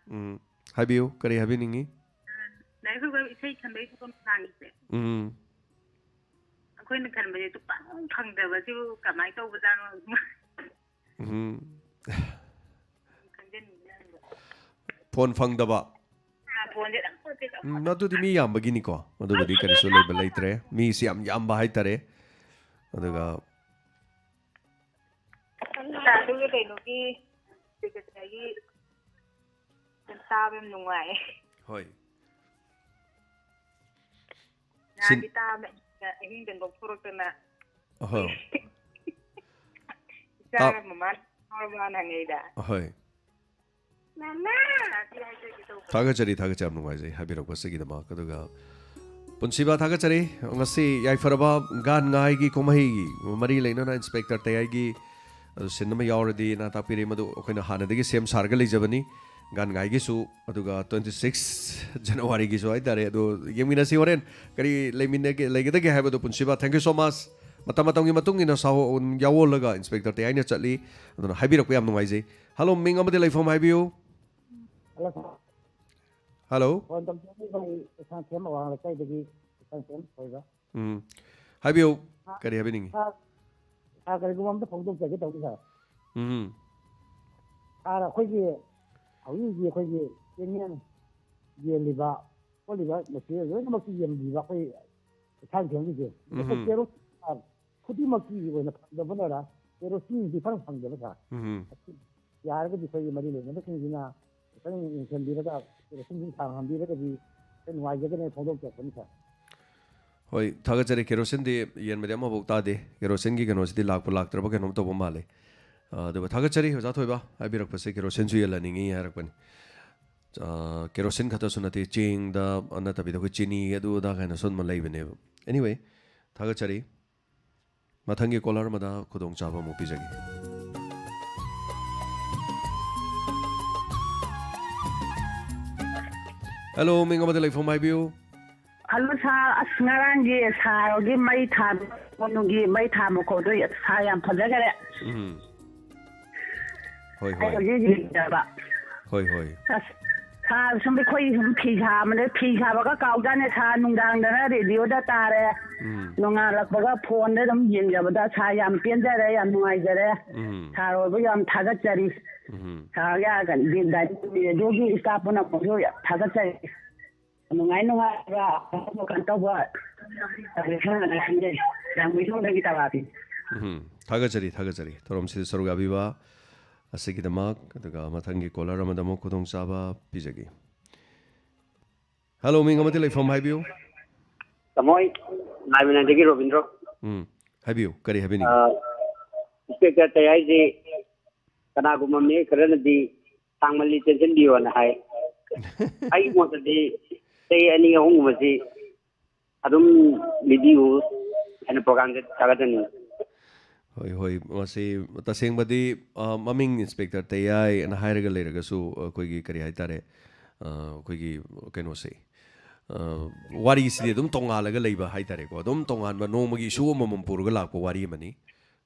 ꯍꯥꯏꯕꯤꯌꯨ ꯀꯔꯤ ꯍꯥꯏꯕꯤꯅꯤꯡꯉꯤ ꯂꯥꯏꯈꯣꯏꯕ ꯏꯁꯩ ꯈꯟꯕꯒꯤ ꯊꯕꯛ ꯊꯥꯡꯉꯤꯁꯦ ꯑꯩꯈꯣꯏꯅ ꯈꯟꯕꯁꯦ ꯇꯨꯄꯪ ꯐꯪꯗꯕꯁꯤꯕꯨ ꯀꯃꯥꯏꯅ ꯇꯧꯕꯖꯥꯠꯅꯣ ꯈꯪꯖꯅꯤꯡꯉꯤ ꯐꯣꯟ ꯐꯪꯗꯕ ꯐꯣꯟꯁꯦ ꯑꯗꯨꯗꯤ ꯃꯤ ꯌꯥꯝꯕꯒꯤꯅꯤꯀꯣ ꯑꯗꯨꯕꯨꯗꯤ ꯀꯔꯤꯁꯨ ꯂꯩꯕ ꯂꯩꯇ꯭ꯔꯦ ꯃꯤꯁꯤ ꯌꯥꯝ ꯌꯥꯝꯕ ꯍꯥꯏꯇꯥꯔꯦ ꯑꯗꯨꯒ ꯑꯗꯨꯒ ꯀꯩꯅꯣꯒꯤ ꯁꯦꯀ꯭ꯔꯦꯇꯔꯤꯒꯤ ꯇꯥꯕ ꯌꯥꯝ ꯅꯨꯡꯉꯥꯏ ꯍꯣꯏ ꯅꯍꯥꯟꯗꯤ ꯇꯥꯕ ꯑꯍꯤꯡꯗ ꯂꯧꯊꯣꯔꯛꯇꯅ ꯏꯆꯥꯒ ꯃꯃꯥ ꯉꯥꯎꯔꯕꯅ ꯍꯪꯉꯛꯏꯗ ꯍꯣꯏ ꯊꯥꯒꯠꯆꯔꯤ ꯌꯥꯝ ꯅꯨꯡꯉꯥꯏꯖꯩ ꯍꯥꯏꯕꯤꯔꯛꯄꯁꯤꯒꯤꯗꯃꯛ ꯑꯗꯨꯒ ꯄꯨꯟꯁꯤꯕ ꯊꯥꯒꯠꯆꯔꯤ ꯉꯁꯤ ꯌꯥꯏꯐꯔꯕ ꯒꯥꯟ ꯉꯥꯏꯒꯤ ꯀꯨꯝꯍꯩꯒꯤ ꯃꯔꯤ ꯂꯩꯅꯅ ꯏꯟꯁꯄꯦꯛꯇꯔ ꯇꯌꯥꯏꯒꯤ ꯁꯤꯟ ꯑꯃ ꯌꯥꯎꯔꯗꯤꯅ ꯇꯥꯛꯄꯤꯔꯤ ꯃꯗꯨ ꯑꯩꯈꯣꯏꯅ ꯍꯥꯟꯅꯗꯒꯤ ꯁꯦꯝ ꯁꯥꯔꯒ ꯂꯩꯖꯕꯅꯤ ꯒꯥꯟ ꯉꯥꯏꯒꯤꯁꯨ ꯑꯗꯨꯒ 26 ꯖꯅꯋꯥꯔꯤꯒꯤꯁꯨ ꯍꯥꯏꯇꯥꯔꯦ ꯑꯗꯣ ꯌꯦꯡꯃꯤꯟꯅꯁꯤ ꯍꯣꯔꯦꯟ ꯀꯔꯤ ꯂꯩꯒꯗꯒꯦ ꯍꯥꯏꯕꯗꯣ ꯄꯨꯟꯁꯤꯕ ꯊꯦꯡꯛ ꯌꯨ ꯁꯣ ꯃꯆ ꯃꯇꯝꯒꯤ ꯃꯇꯨꯡ ꯏꯟꯅ ꯌꯥꯋꯣꯜꯂꯒ ꯏꯟꯁꯄꯦꯛꯇꯔ ꯇꯌꯥꯏꯅ ꯆꯠꯂꯤ ꯑꯗꯨꯅ ꯍꯥꯏꯕꯤꯔꯛꯄ ꯌꯥꯝ ꯅꯨꯡꯉꯥꯏꯖꯩ ꯍꯜꯂꯣ ꯃꯤꯡ ꯑꯃꯗꯤ ꯂꯩꯐꯝ ꯍꯥꯏꯕꯤꯌꯨ ꯍꯜꯂꯣ ꯍꯥꯏꯕꯤꯌꯨ ꯀꯔꯤ ꯍꯥꯏꯕꯤꯅꯤꯡꯉꯤ ꯀꯔꯤꯒꯨꯝꯕ ꯑꯝꯇ ꯐꯣꯡꯗꯣꯛꯆꯒꯦ ꯇꯧꯕꯅꯤ ꯁꯥꯔ ꯁꯥꯔ ꯑꯩꯈꯣꯏꯒꯤ ꯍꯧꯖꯤꯛ ꯑꯩꯈꯣꯏꯒꯤ ꯆꯦꯡꯌꯦꯟ ꯌꯦꯜꯂꯤꯕ ꯈꯣꯠꯂꯤꯕ ꯃꯦꯇꯤꯔꯤꯌꯦꯜ ꯂꯣꯏꯅꯃꯛꯀꯤ ꯌꯦꯟꯕꯤꯕ ꯑꯩꯈꯣꯏ ꯏꯁꯥꯡꯊꯦꯝꯒꯤꯁꯦ ꯀꯦꯔꯣꯁꯤꯟ ꯈꯨꯗꯤꯡꯃꯛꯀꯤ ꯑꯣꯏꯅ ꯐꯪꯗꯕꯅꯔ ꯀꯦꯔꯣꯁꯤꯟꯗꯤ ꯐꯪꯗꯕ ꯁꯥꯔ ꯌꯥꯔꯒꯗꯤ ꯑꯩꯈꯣꯏꯒꯤ ꯃꯔꯤ ꯂꯩꯅꯕꯁꯤꯡꯁꯤꯅ ꯈꯤꯇꯪ ꯌꯦꯡꯁꯤꯟꯕꯤꯔꯒ ꯀꯦꯔꯣꯁꯤꯟꯁꯤꯡ ꯊꯥꯡꯍꯟꯕꯤꯔꯒꯗꯤ ꯑꯩꯈꯣꯏ ꯅꯨꯡꯉꯥꯏꯖꯒꯅꯤ ꯐꯣꯡꯗꯣꯛꯆꯔꯛꯄꯅꯤ ꯁꯥꯔ ꯍꯣꯏ ꯊꯥꯒꯠꯆꯔꯤ ꯀꯦꯔꯣꯁꯤꯟꯗꯤ ꯌꯦꯟꯕꯗꯤ ꯑꯃꯐꯥꯎ ꯇꯥꯗꯦ ꯀꯦꯔꯣꯁꯤꯟꯒꯤ ꯀꯩꯅꯣꯁꯤꯗꯤ ꯂꯥꯛꯇ꯭ꯔꯕ ꯀꯩꯅꯣꯝ ꯇꯧꯕ ꯃꯥꯜꯂꯦ ꯑꯗꯨꯒ ꯊꯥꯒꯠꯆꯔꯤ ꯑꯣꯖꯥ ꯊꯣꯏꯕ ꯍꯥꯏꯕꯤꯔꯛꯄꯁꯦ ꯀꯦꯔꯣꯁꯤꯟꯁꯨ ꯌꯦꯜꯍꯟꯅꯤꯡꯉꯤ ꯍꯥꯏꯔꯛꯄꯅꯤ ꯀꯦꯔꯣꯁꯤꯟ ꯈꯛꯇꯁꯨ ꯅꯠꯇꯦ ꯆꯦꯡꯗ ꯅꯠꯇꯕꯤꯗ ꯑꯩꯈꯣꯏ ꯆꯤꯅꯤ ꯑꯗꯨ ꯑꯗꯥ ꯀꯥꯏꯅꯁꯨ ꯑꯗꯨꯝ ꯂꯩꯕꯅꯦꯕ ꯑꯦꯅꯤꯋꯦ ꯊꯥꯒꯠꯆꯔꯤ ꯃꯊꯪꯒꯤ ꯀꯣꯂꯔ ꯑꯃꯗ ꯈꯨꯗꯣꯡꯆꯥꯕ ꯑꯃꯨꯛ ꯄꯤꯖꯒꯦ ꯍꯜꯂꯣ ꯃꯤꯡ ꯑꯃꯗ ꯂꯩꯐꯝ ꯍꯥꯏꯕꯤꯌꯨ ꯍꯜꯂꯣ ꯁꯥꯔ ꯑꯁ ꯉꯔꯥꯡꯒꯤ ꯁꯥꯔꯒꯤ ꯃꯩ ꯊꯥꯕ ꯀꯣꯅꯨꯡꯒꯤ ꯃꯩ ꯊꯥꯕ ꯈꯣꯠꯇꯣ ꯁꯥꯔ ꯌꯥꯝ ꯐꯖꯈꯔꯦ ꯍꯣꯏ ꯑꯁ ꯁꯥꯔ ꯁꯨꯝ ꯑꯩꯈꯣꯏ ꯁꯨꯝ ꯐꯤ ꯁꯥꯕꯗ ꯐꯤ ꯁꯥꯕꯒ ꯀꯥꯎꯖꯥꯠꯅꯦ ꯁꯥꯔ ꯅꯨꯡꯗꯥꯡꯗꯅ ꯔꯦꯗꯤꯑꯣꯗ ꯇꯥꯔꯦ ꯅꯣꯡꯉꯥꯜꯂꯛꯄꯒ ꯐꯣꯟꯗ ꯑꯗꯨꯝ ꯌꯦꯡꯖꯕꯗ ꯁꯥꯔ ꯌꯥꯝ ꯄꯦꯟꯖꯔꯦ ꯌꯥꯝ ꯅꯨꯡꯉꯥꯏꯖꯔꯦ ꯁꯥꯔ ꯑꯣꯏꯕ ꯌꯥꯝ ꯊꯥꯒꯠꯆꯔꯤ ꯁꯥꯔ ꯔꯦꯗꯤꯑꯣꯒꯤ ꯏꯁꯇꯥꯐ ꯄꯨꯝꯅꯃꯛꯁꯨ ꯊꯥꯒꯠꯆꯔꯤ ꯅꯨꯡꯉꯥꯏꯕ ꯀꯩꯅꯣ ꯇꯧꯕ ꯌꯥꯝ ꯃꯤꯊꯣꯡꯗꯒꯤ ꯇꯧꯔꯛꯑꯕꯤ ꯊꯥꯒꯠꯆꯔꯤ ꯊꯧꯔꯝꯁꯤꯗ ꯁꯔꯨꯛ ꯌꯥꯕꯤꯕ ꯑꯁꯤꯒꯤꯗꯃꯛ ꯑꯗꯨꯒ ꯃꯊꯪꯒꯤ ꯀꯣꯂꯔ ꯑꯃꯗ ꯑꯃꯨꯛ ꯈꯨꯗꯣꯡꯆꯥꯕ ꯄꯤꯖꯒꯦ ꯍꯜꯂꯣ ꯃꯤꯡ ꯑꯃꯗꯤ ꯂꯩꯐꯝ ꯍꯥꯏꯕꯤꯌꯨ ꯇꯃꯣꯏ ꯂꯥꯏꯃꯤꯅꯥꯗꯒꯤ ꯔꯣꯕꯤꯟꯗ꯭ꯔꯣ ꯍꯥꯏꯕꯤꯌꯨ ꯀꯔꯤ ꯍꯥꯏꯕꯤꯅꯤꯡꯉꯤ ꯏꯟꯁꯄꯦꯛꯇꯔ ꯇꯌꯥꯏꯁꯤ ꯀꯅꯥꯒꯨꯝꯕ ꯃꯤꯑꯣꯏ ꯈꯔꯅꯗꯤ ꯁꯥꯡꯃꯜꯂꯤ ꯆꯦꯟꯁꯤꯟꯕꯤꯌꯣꯅ ꯍꯥꯏ ꯑꯩꯒꯤ ꯃꯣꯠꯇꯗꯤ ꯆꯍꯤ 2-3 ꯑꯗꯨꯝ ꯂꯤꯕꯤꯌꯨ ꯍꯥꯏꯅ ꯄ꯭ꯔꯣꯒ꯭ꯔꯥꯝꯁꯦ ꯊꯥꯒꯠꯆꯅꯤꯡꯉꯤ ꯍꯣꯏ ꯃꯁꯤ ꯇꯁꯦꯡꯕꯗꯤ ꯃꯃꯤꯡ ꯏꯟꯁꯄꯦꯛꯇꯔ ꯇꯌꯥꯏ ꯑꯅ ꯍꯥꯏꯔꯒ ꯂꯩꯔꯒꯁꯨ ꯑꯩꯈꯣꯏꯒꯤ ꯀꯔꯤ ꯍꯥꯏꯇꯥꯔꯦ ꯑꯩꯈꯣꯏꯒꯤ ꯀꯩꯅꯣꯁꯦ ꯋꯥꯔꯤꯁꯤꯗꯤ ꯑꯗꯨꯝ ꯇꯣꯉꯥꯜꯂꯒ ꯂꯩꯕ ꯍꯥꯏꯇꯥꯔꯦꯀꯣ ꯑꯗꯨꯝ ꯇꯣꯉꯥꯟꯕ ꯅꯣꯡꯃꯒꯤ ꯏꯁꯨ ꯑꯃꯃꯝ ꯄꯨꯔꯒ ꯂꯥꯛꯄ ꯋꯥꯔꯤ ꯑꯃꯅꯤ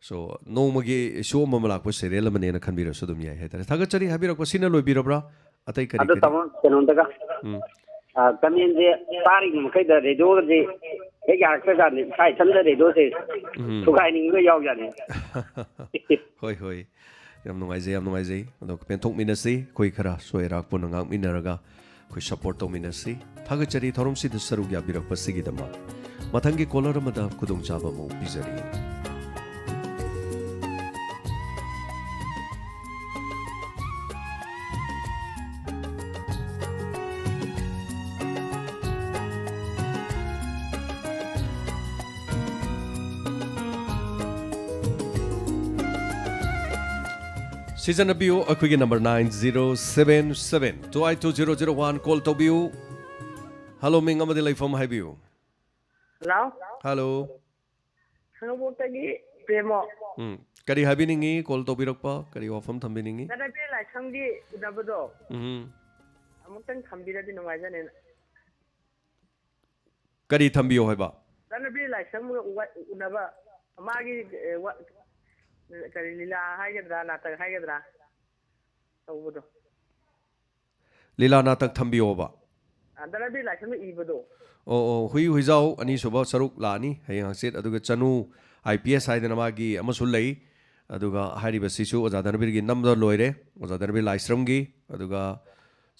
ꯁꯣ ꯅꯣꯡꯃꯒꯤ ꯏꯁꯨ ꯑꯃꯃꯝ ꯂꯥꯛꯄ ꯁꯦꯔꯤꯌꯦꯜ ꯑꯃꯅꯦꯅ ꯈꯟꯕꯤꯔꯁꯨ ꯑꯗꯨꯝ ꯌꯥꯏ ꯍꯥꯏꯇꯥꯔꯦ ꯊꯥꯒꯠꯆꯔꯤ ꯍꯥꯏꯕꯤꯔꯛꯄ ꯁꯤꯅ ꯂꯣꯏꯕꯤꯔꯕ꯭ꯔꯥ ꯑꯇꯩ ꯀꯔꯤ ꯑꯗꯣ ꯇꯥꯃꯣ ꯀꯩꯅꯣꯝꯇꯒ ꯀꯃꯦꯟꯁꯦ ꯇꯥꯔꯤꯉꯩ ꯃꯈꯩꯗ ꯔꯦꯗꯤꯑꯣꯁꯦ ꯍꯦꯛ ꯌꯥꯔꯛꯇ꯭ꯔꯀꯥꯟꯗ ꯏꯁꯥ ꯏꯊꯟꯇ ꯔꯦꯗꯤꯑꯣꯁꯦ ꯊꯨꯒꯥꯏꯅꯤꯡꯕ ꯌꯥꯎꯖꯥꯠꯅꯤ ꯍꯣꯏ ꯌꯥꯝ ꯅꯨꯡꯉꯥꯏꯖꯩ ꯑꯗꯣ ꯄꯦꯟꯊꯣꯛꯃꯤꯟꯅꯁꯤ ꯑꯩꯈꯣꯏ ꯈꯔ ꯁꯣꯏ ꯑꯔꯥꯛ ꯄꯨꯟꯅ ꯉꯥꯛꯃꯤꯟꯅꯔꯒ ꯑꯩꯈꯣꯏ ꯁꯞꯄꯣꯔꯠ ꯇꯧꯃꯤꯟꯅꯁꯤ ꯊꯥꯒꯠꯆꯔꯤ ꯊꯧꯔꯝꯁꯤꯗ ꯁꯔꯨꯛ ꯌꯥꯕꯤꯔꯛꯄꯁꯤꯒꯤꯗꯃꯛ ꯃꯊꯪꯒꯤ ꯀꯣꯂꯔ ꯑꯃꯗ ꯈꯨꯗꯣꯡꯆꯥꯕ ꯑꯃꯨꯛ ꯄꯤꯖꯔꯤ ꯁꯤꯖꯤꯟꯅꯕꯤꯌꯨ ꯑꯩꯈꯣꯏꯒꯤ ꯅꯝꯕꯔ 9077-282-0001 ꯀꯣꯜ ꯇꯧꯕꯤꯌꯨ ꯍꯜꯂꯣ ꯃꯤꯡ ꯑꯃꯗꯤ ꯂꯩꯐꯝ ꯍꯥꯏꯕꯤꯌꯨ ꯍꯜꯂꯣ ꯈꯥꯡꯉꯕꯣꯛꯇꯒꯤ ꯄ꯭ꯔꯦꯃꯣ ꯀꯔꯤ ꯍꯥꯏꯕꯤꯅꯤꯡꯉꯤ ꯀꯣꯜ ꯇꯧꯕꯤꯔꯛꯄ ꯀꯔꯤ ꯋꯥꯐꯝ ꯊꯝꯕꯤꯅꯤꯡꯉꯤ ꯆꯠꯅꯕꯤ ꯂꯥꯏꯁꯪꯒꯤ ꯎꯅꯕꯗꯣ ꯑꯃꯨꯛꯇꯪ ꯊꯝꯕꯤꯔꯗꯤ ꯅꯨꯡꯉꯥꯏꯖꯅꯦꯅ ꯀꯔꯤ ꯊꯝꯕꯤꯌꯣ ꯍꯥꯏꯕ ꯆꯠꯅꯕꯤ ꯂꯥꯏꯁꯪꯒ ꯎꯅꯕ ꯃꯥꯒꯤ ꯀꯔꯤ ꯂꯤꯂꯥ ꯍꯥꯏꯒꯗ꯭ꯔꯥ ꯅꯥꯇꯛ ꯍꯥꯏꯒꯗ꯭ꯔꯥ ꯇꯧꯕꯗꯣ लीला नाटक थम्बियोबा ꯗꯅꯕꯤ ꯂꯥꯏꯁ꯭ꯔꯝꯗ ꯏꯕꯗꯣ ओ हुई हुईजाओ अनी सुबह सरुक लानी हयें हंसित अदुगा चनु IPS हाइदना मागी अमसु लई अदुगा हारिबा सिसु ओजा धनबीर नम्द लोइरे ओजा धनबीर लाइस्रमगी अदुगा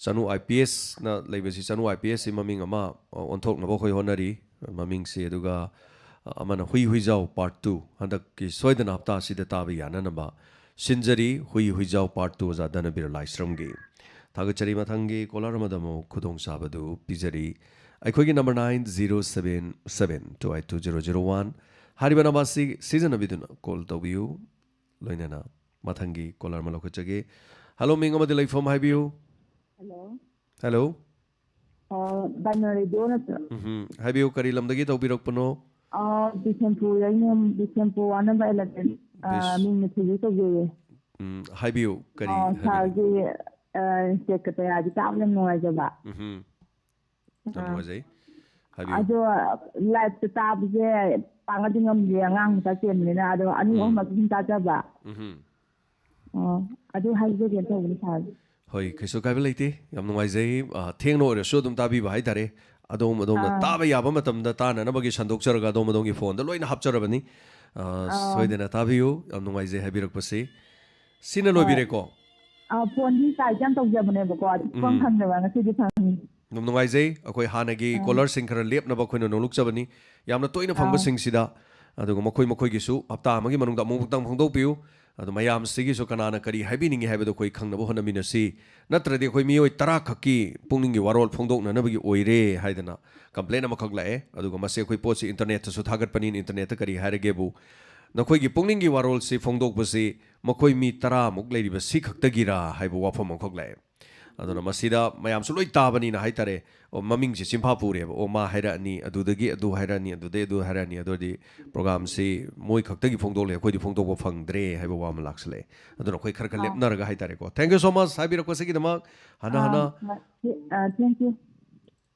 चनु IPS ना लेबसी चनु IPS सि ममिंग अमा ओंथोक नबो खोय होनरी ममिंग से अदुगा अमन हुई हुईजाओ पार्ट 2 हंदक की सोयदन हप्ता सिद ताबी याननबा सिंजरी हुई हुईजाओ पार्ट 2 ओजा धनबीर लाइस्रमगी थागचरी मथंगी कोलारमदमो खुदोंग साबदु पिजरी अखोगी नंबर 9077282001 हारिबा नबासी सीजन अबिदुना कॉल तौबियु लोइनना मथंगी कॉलर मलोखचगे हेलो मिंगमदि लाइफम हाइबियु हेलो हेलो बाइनर रेडियो न हाइबियु करी लमदगी तौबिरकपनो बिशनपुर याइने बिशनपुर वन नंबर 11 मिंग थिगि तौगे हाइबियु करी सागी सेक्रेटरी आदि तामने नोआजबा नमोजै अदो लाइफ ताबजे पांगदि ngam angang ta chenmina ado ani om makin ta jaba ado haije gen tawni sa hoi kaiso kai belite yam nungai jai thengno ore so dum tabi ba haitare adom taba yaba matam da ta na bagi sandok charaga adom gi phone da loina hapcharabani soidena tabiu yam nungai jai habirak pase sina lobire ko phone di sai jam tawjabane ba ko phone khang ba ngasi di phang नमनुंगाई जै अखोई हानगी collar Singh खर लेपनब अखोइना नोलुकचबनी यामना तोइना फंगबा सिंगसिदा अदुगा मखोई मखोइगिसु हप्ता अमगी मनुंगदा अमुक्तंग फंगदोपियु अदु मयाम सिगिसु कनाना करी हाइबिनिंगी हाइबदो कोई खंगनबो होनमिनसी नत्रदि अखोई मियोय 10 खक्की पुंगनिंगी वारोल फंगदोकननबगी ओइरे हाइदना complain अमखक लाए अदुगा मसे अखोई पोछि इंटरनेट सु थागतपनी इंटरनेट करी हाइरगेबु नखोइगी पुंगनिंगी वारोल सि फंगदोकबसि मखोई मी 10 मुक लेरिबा सि खक्तगिरा हाइबो वाफम अमखक लाए अदुना मसिदा मयाम सु लोइ ताबनी ना हाइतारे ओ ममिंग से चिंफा पुरे ओ मा हाइरानी अदुदगी अदु हाइरानी अदुदे अदु हाइरानी अदुदि प्रोग्राम से मोय खक्तगी फोंगदोले अखोइदि फोंगदोबो फंगद्रे हाइबो वाम लाक्सले अदुना अखोइ खर खर लेपनरगा हाइतारे को थैंक यू सो मच हाइबिरकोसगी दमक हना हना थैंक यू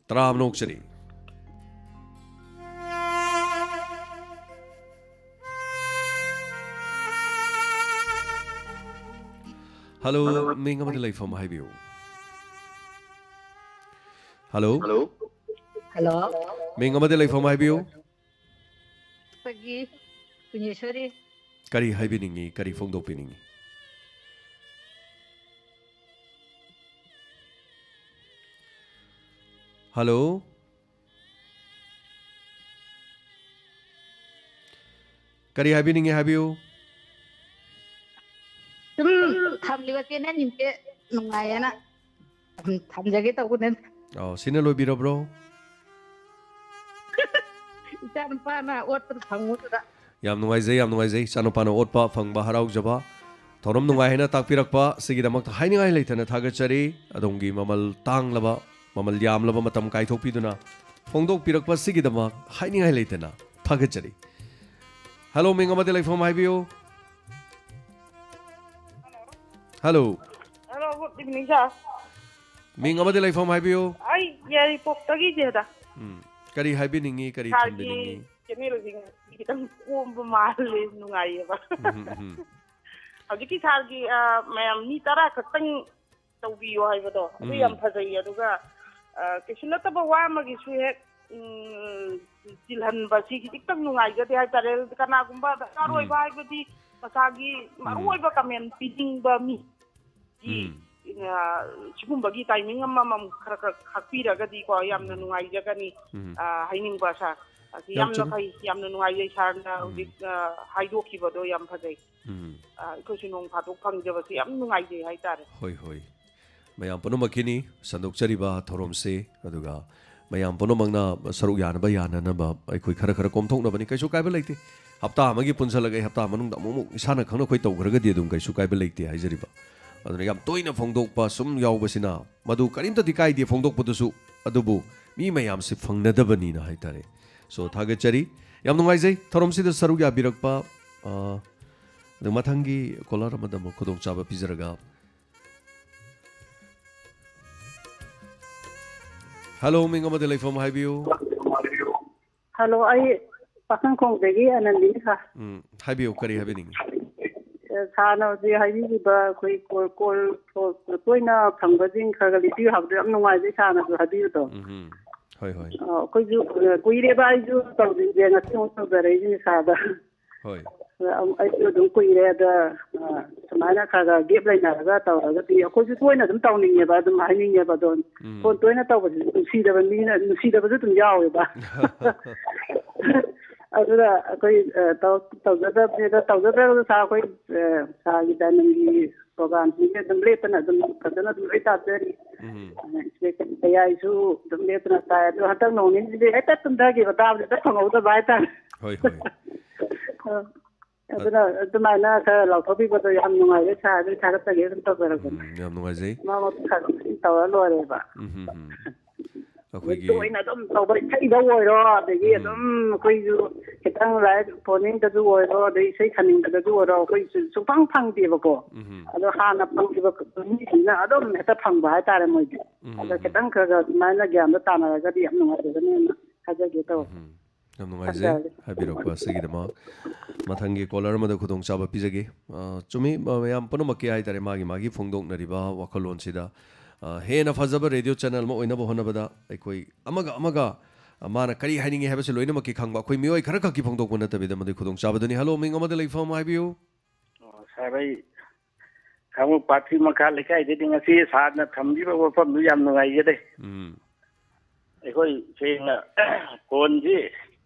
तराम नोक्सरी हेलो मिंगमदि लाइफम हाइबियो हेलो हेलो मिंगमदि लाइफम हाइबियो पगी पुनेश्वरी करी हाइबिनिंगी करी फोंगदोपिनिंगी हेलो करी हाइबिनिंगी हाइबियो तुम थमलिबा के ना निमके नुंगायना थमजगे तबुने सिने लोबिरब्रो इचानपाना ओत फंगुदा याम नुंगाइजै चानुपाना ओतपा फंगबा हराउजबा थोरम नुंगाइना ताकपिरकपा सिगिदमक हाइनिंगाइ लेथना थागचरी अदोंगी ममल तांगलबा ममल यामलबा मतम काइथोपिदुना फोंगदोक पिरकपा सिगिदमक हाइनिंगाइ लेथना थागचरी हेलो मिंगमदि लाइफम हाइबियो hello hello good evening sir मिंगमदि लाइफम हाइबियो आई यारी पोक्तगी जेदा करी हाइबिनिंगी करी थंबिनिंगी केमेरोजिंग कितम कोम माले नुंगाइबा हजिकी सारगी मैम नी तरा खतंग तौबियो हाइबदो अदु याम फजई अदुगा केसुनतबा वामगिसु हे जिलहनबसी कितम नुंगाइगदे हाइतारे कनागुंबा दरकारोइबा हाइबदी मसागी मारुइबा कमेंट पिदिंगबा मी सिगुंबगी टाइमिंग अमम खर खर खापीरगदी को यामना नुंगाइजगनी हाइनिंगबा सा यामना फै यामना नुंगाइजै सारना हुजिक हाइदोखिबदो याम फजै इकोसु नोंग फादोक फंगजबसी याम नुंगाइजै हाइतारे होय होय मयाम पुनमकिनी संदोकचरिबा थोरमसे अदुगा मयाम पुनमंगना सरुक यानबा याननबा अखोइ खर खर कोमथोकनबनी कैसु कायबा लैते हप्ता अमगी पुनसलगे हप्ता मनुंग अमुमुक इसाना खंगना खोइ तौग्रगदी अदुम कैसु कायबा लैते हाइजरिबा अदुना याम तोइना फोंगदोकपा सुम यावबसिना मदु करिमतदि काइदे फोंगदोकपदुसु अदुबु मी मयाम से फंगनदबनी ना हाइतारे सो थागचरी याम नुंगाइजै थोरमसिदा सरुक याबिरकपा अदु मथंगी कोलार मदम खुदोंग चाबा पिजरगा हेलो मिंगमदि लाइफम हाइबियो हेलो आई पाखंखोंदगी आनंदिनी का हाइबियो करी हाइबिनिंगी ꯁꯥꯔꯅ ꯍꯧꯖꯤꯛ ꯍꯥꯏꯕꯤꯔꯤꯕ ꯑꯩꯈꯣꯏ ꯀꯣꯜ ꯇꯣꯏꯅ ꯐꯪꯕꯁꯤꯡ ꯈꯔ ꯔꯤꯁꯤꯞ ꯍꯥꯏꯕꯗꯣ ꯌꯥꯝ ꯅꯨꯡꯉꯥꯏꯖꯩ ꯁꯥꯔꯅꯁꯨ ꯍꯥꯏꯕꯤꯕꯗꯣ ꯍꯣꯏ ꯍꯣꯏ ꯑꯩꯈꯣꯏꯁꯨ ꯀꯨꯏꯔꯦꯕ ꯑꯩꯁꯨ ꯇꯧꯔꯤꯁꯦ ꯉꯁꯤ ꯑꯃꯨꯛ ꯇꯧꯖꯔꯛꯏꯁꯤꯅꯤ ꯁꯥꯔꯗ ꯍꯣꯏ ꯑꯩꯁꯨ ꯑꯗꯨꯝ ꯀꯨꯏꯔꯦ ꯑꯗ ꯁꯨꯃꯥꯏꯅ ꯈꯔ ꯒꯦꯞ ꯂꯩꯅꯔꯒ ꯇꯧꯔꯒꯗꯤ ꯑꯩꯈꯣꯏꯁꯨ ꯇꯣꯏꯅ ꯑꯗꯨꯝ ꯇꯧꯅꯤꯡꯉꯦꯕ ꯑꯗꯨꯝ ꯍꯥꯏꯅꯤꯡꯉꯦꯕ ꯑꯗꯣ ꯐꯣꯟ ꯇꯣꯏꯅ ꯇꯧꯕꯁꯤ ꯅꯨꯡꯁꯤꯗꯕ ꯃꯤꯅ ꯅꯨꯡꯁꯤꯗꯕꯁꯨ ꯑꯗꯨꯝ ꯌꯥꯎꯋꯦꯕ ꯑꯗꯨꯅ ꯑꯩꯈꯣꯏ ꯇꯧꯖꯗ꯭ꯔꯕꯅꯤꯅ ꯇꯧꯖꯗ꯭ꯔꯒꯁꯨ ꯁꯥꯔ ꯑꯩꯈꯣꯏ ꯁꯥꯔꯒꯤ ꯗꯥꯏꯃꯟꯒꯤ ꯄ꯭ꯔꯣꯒꯥꯝꯁꯤꯡꯁꯦ ꯑꯗꯨꯝ ꯂꯦꯞꯇꯅ ꯑꯗꯨꯝ ꯐꯖꯅ ꯑꯗꯨꯝ ꯂꯣꯏ ꯇꯥꯖꯔꯤ ꯀꯌꯥꯏꯁꯨ ꯑꯗꯨꯝ ꯂꯦꯞꯇꯅ ꯇꯥꯏ ꯑꯗꯣ ꯍꯟꯗꯛ ꯅꯣꯡ ꯅꯤꯅꯤꯁꯤꯗꯤ ꯍꯦꯛꯇ ꯇꯨꯝꯊꯈꯤꯕ ꯇꯥꯕꯗꯤ ꯍꯦꯛꯇ ꯐꯪꯍꯧꯗꯕ ꯍꯥꯏꯇꯥꯔꯦ ꯍꯣꯏ ꯍꯣꯏ ꯑꯗꯨꯅ ꯑꯗꯨꯃꯥꯏꯅ ꯈꯔ ꯂꯥꯎꯊꯣꯛꯄꯤꯕꯗꯣ ꯌꯥꯝ ꯅꯨꯡꯉꯥꯏꯔꯦ ꯁꯥꯔ ꯊꯥꯒꯠꯆꯒꯦ ꯑꯗꯨꯝ ꯇꯧꯖꯔꯛꯄꯅꯦ ꯌꯥꯝ ꯅꯨꯡꯉꯥꯏꯖꯩ ꯇꯧꯔ ꯂꯣꯏꯔꯦꯕ ꯑꯩꯈꯣꯏꯒꯤ ꯇꯣꯏꯅ ꯑꯗꯨꯝ ꯇꯧꯕ ꯏꯁꯩꯗ ꯑꯣꯏꯔో ꯑꯗꯒꯤ ꯑꯗꯨꯝ ꯑꯩꯈꯣꯏꯁꯨ ꯈꯤꯇꯪ ꯂꯥꯏꯔꯤꯛ ꯐꯣꯟꯅꯤꯡꯗꯁꯨ ꯑꯣꯏꯔꯣ ꯑꯗꯩ ꯏꯁꯩ ꯈꯟꯅꯤꯡꯕꯗꯁꯨ ꯑꯣꯏꯔꯣ ꯑꯩꯈꯣꯏ ꯁꯨꯡꯐꯪ ꯐꯪꯗꯦꯕꯀꯣ ꯑꯗꯣ ꯍꯥꯟꯅ ꯐꯪꯈꯤꯕ ꯃꯤꯁꯤꯡꯅ ꯑꯗꯨꯝ ꯍꯦꯛꯇ ꯐꯪꯕ ꯍꯥꯏꯇꯥꯔꯦ ꯃꯣꯏꯗꯤ ꯑꯗꯣ ꯈꯤꯇꯪ ꯈꯔ ꯑꯗꯨꯃꯥꯏꯅ ꯒ꯭ꯌꯥꯟꯗꯣ ꯇꯥꯟꯅꯔꯒꯗꯤ ꯌꯥꯝ ꯅꯨꯡꯉꯥꯏꯖꯒꯅꯤꯅ ꯍꯥꯏꯖꯒꯦ ꯇꯧꯕ ꯌꯥꯝ ꯅꯨꯡꯉꯥꯏꯖꯩ ꯍꯥꯏꯕꯤꯔꯛꯄ ꯑꯁꯤꯒꯤꯗꯃꯛ ꯃꯊꯪꯒꯤ ꯀꯣꯂꯔ ꯑꯃꯗ ꯈꯨꯗꯣꯡꯆꯥꯕ ꯄꯤꯖꯒꯦ ꯆꯨꯝꯃꯤ ꯃꯌꯥꯝ ꯄꯨꯝꯅꯃꯛꯀꯤ ꯍꯥꯏꯇꯥꯔꯦ ꯃꯥꯒꯤ ꯐꯣꯡꯗꯣꯛꯅꯔꯤꯕ ꯋꯥꯈꯜꯂꯣꯟꯁꯤꯗ ꯍꯦꯟꯅ ꯐꯖꯕ ꯔꯦꯗꯤꯑꯣ ꯆꯦꯅꯦꯜ ꯑꯃ ꯑꯣꯏꯅꯕ ꯍꯣꯠꯅꯕꯗ ꯑꯩꯈꯣꯏ ꯑꯃꯒ ꯃꯥꯅ ꯀꯔꯤ ꯍꯥꯏꯅꯤꯡꯉꯤ ꯍꯥꯏꯕꯁꯤ ꯂꯣꯏꯅꯃꯛꯀꯤ ꯈꯪꯕ ꯑꯩꯈꯣꯏ ꯃꯤꯑꯣꯏ ꯈꯔ ꯈꯛꯀꯤ ꯐꯣꯡꯗꯣꯛꯄ ꯅꯠꯇꯕꯤꯗ ꯃꯗꯨ ꯈꯨꯗꯣꯡꯆꯥꯕꯗꯨꯅꯤ ꯍꯜꯂꯣ ꯃꯤꯡ ꯑꯃꯗ ꯂꯩꯐꯝ ꯍꯥꯏꯕꯤꯌꯨ ꯁꯥꯔ ꯑꯩ ꯈꯥꯡꯉꯕꯣꯛ ꯄꯥꯠꯊꯤ ꯃꯈꯥ ꯂꯩꯀꯥꯏꯗꯗꯤ ꯉꯁꯤ ꯁꯥꯔꯅ ꯊꯝꯕꯤꯕ ꯋꯥꯐꯝꯗꯨ ꯌꯥꯝ ꯅꯨꯡꯉꯥꯏꯖꯔꯦ ꯑꯩꯈꯣꯏ ꯁꯦꯡꯅ ꯀꯣꯟꯁꯤ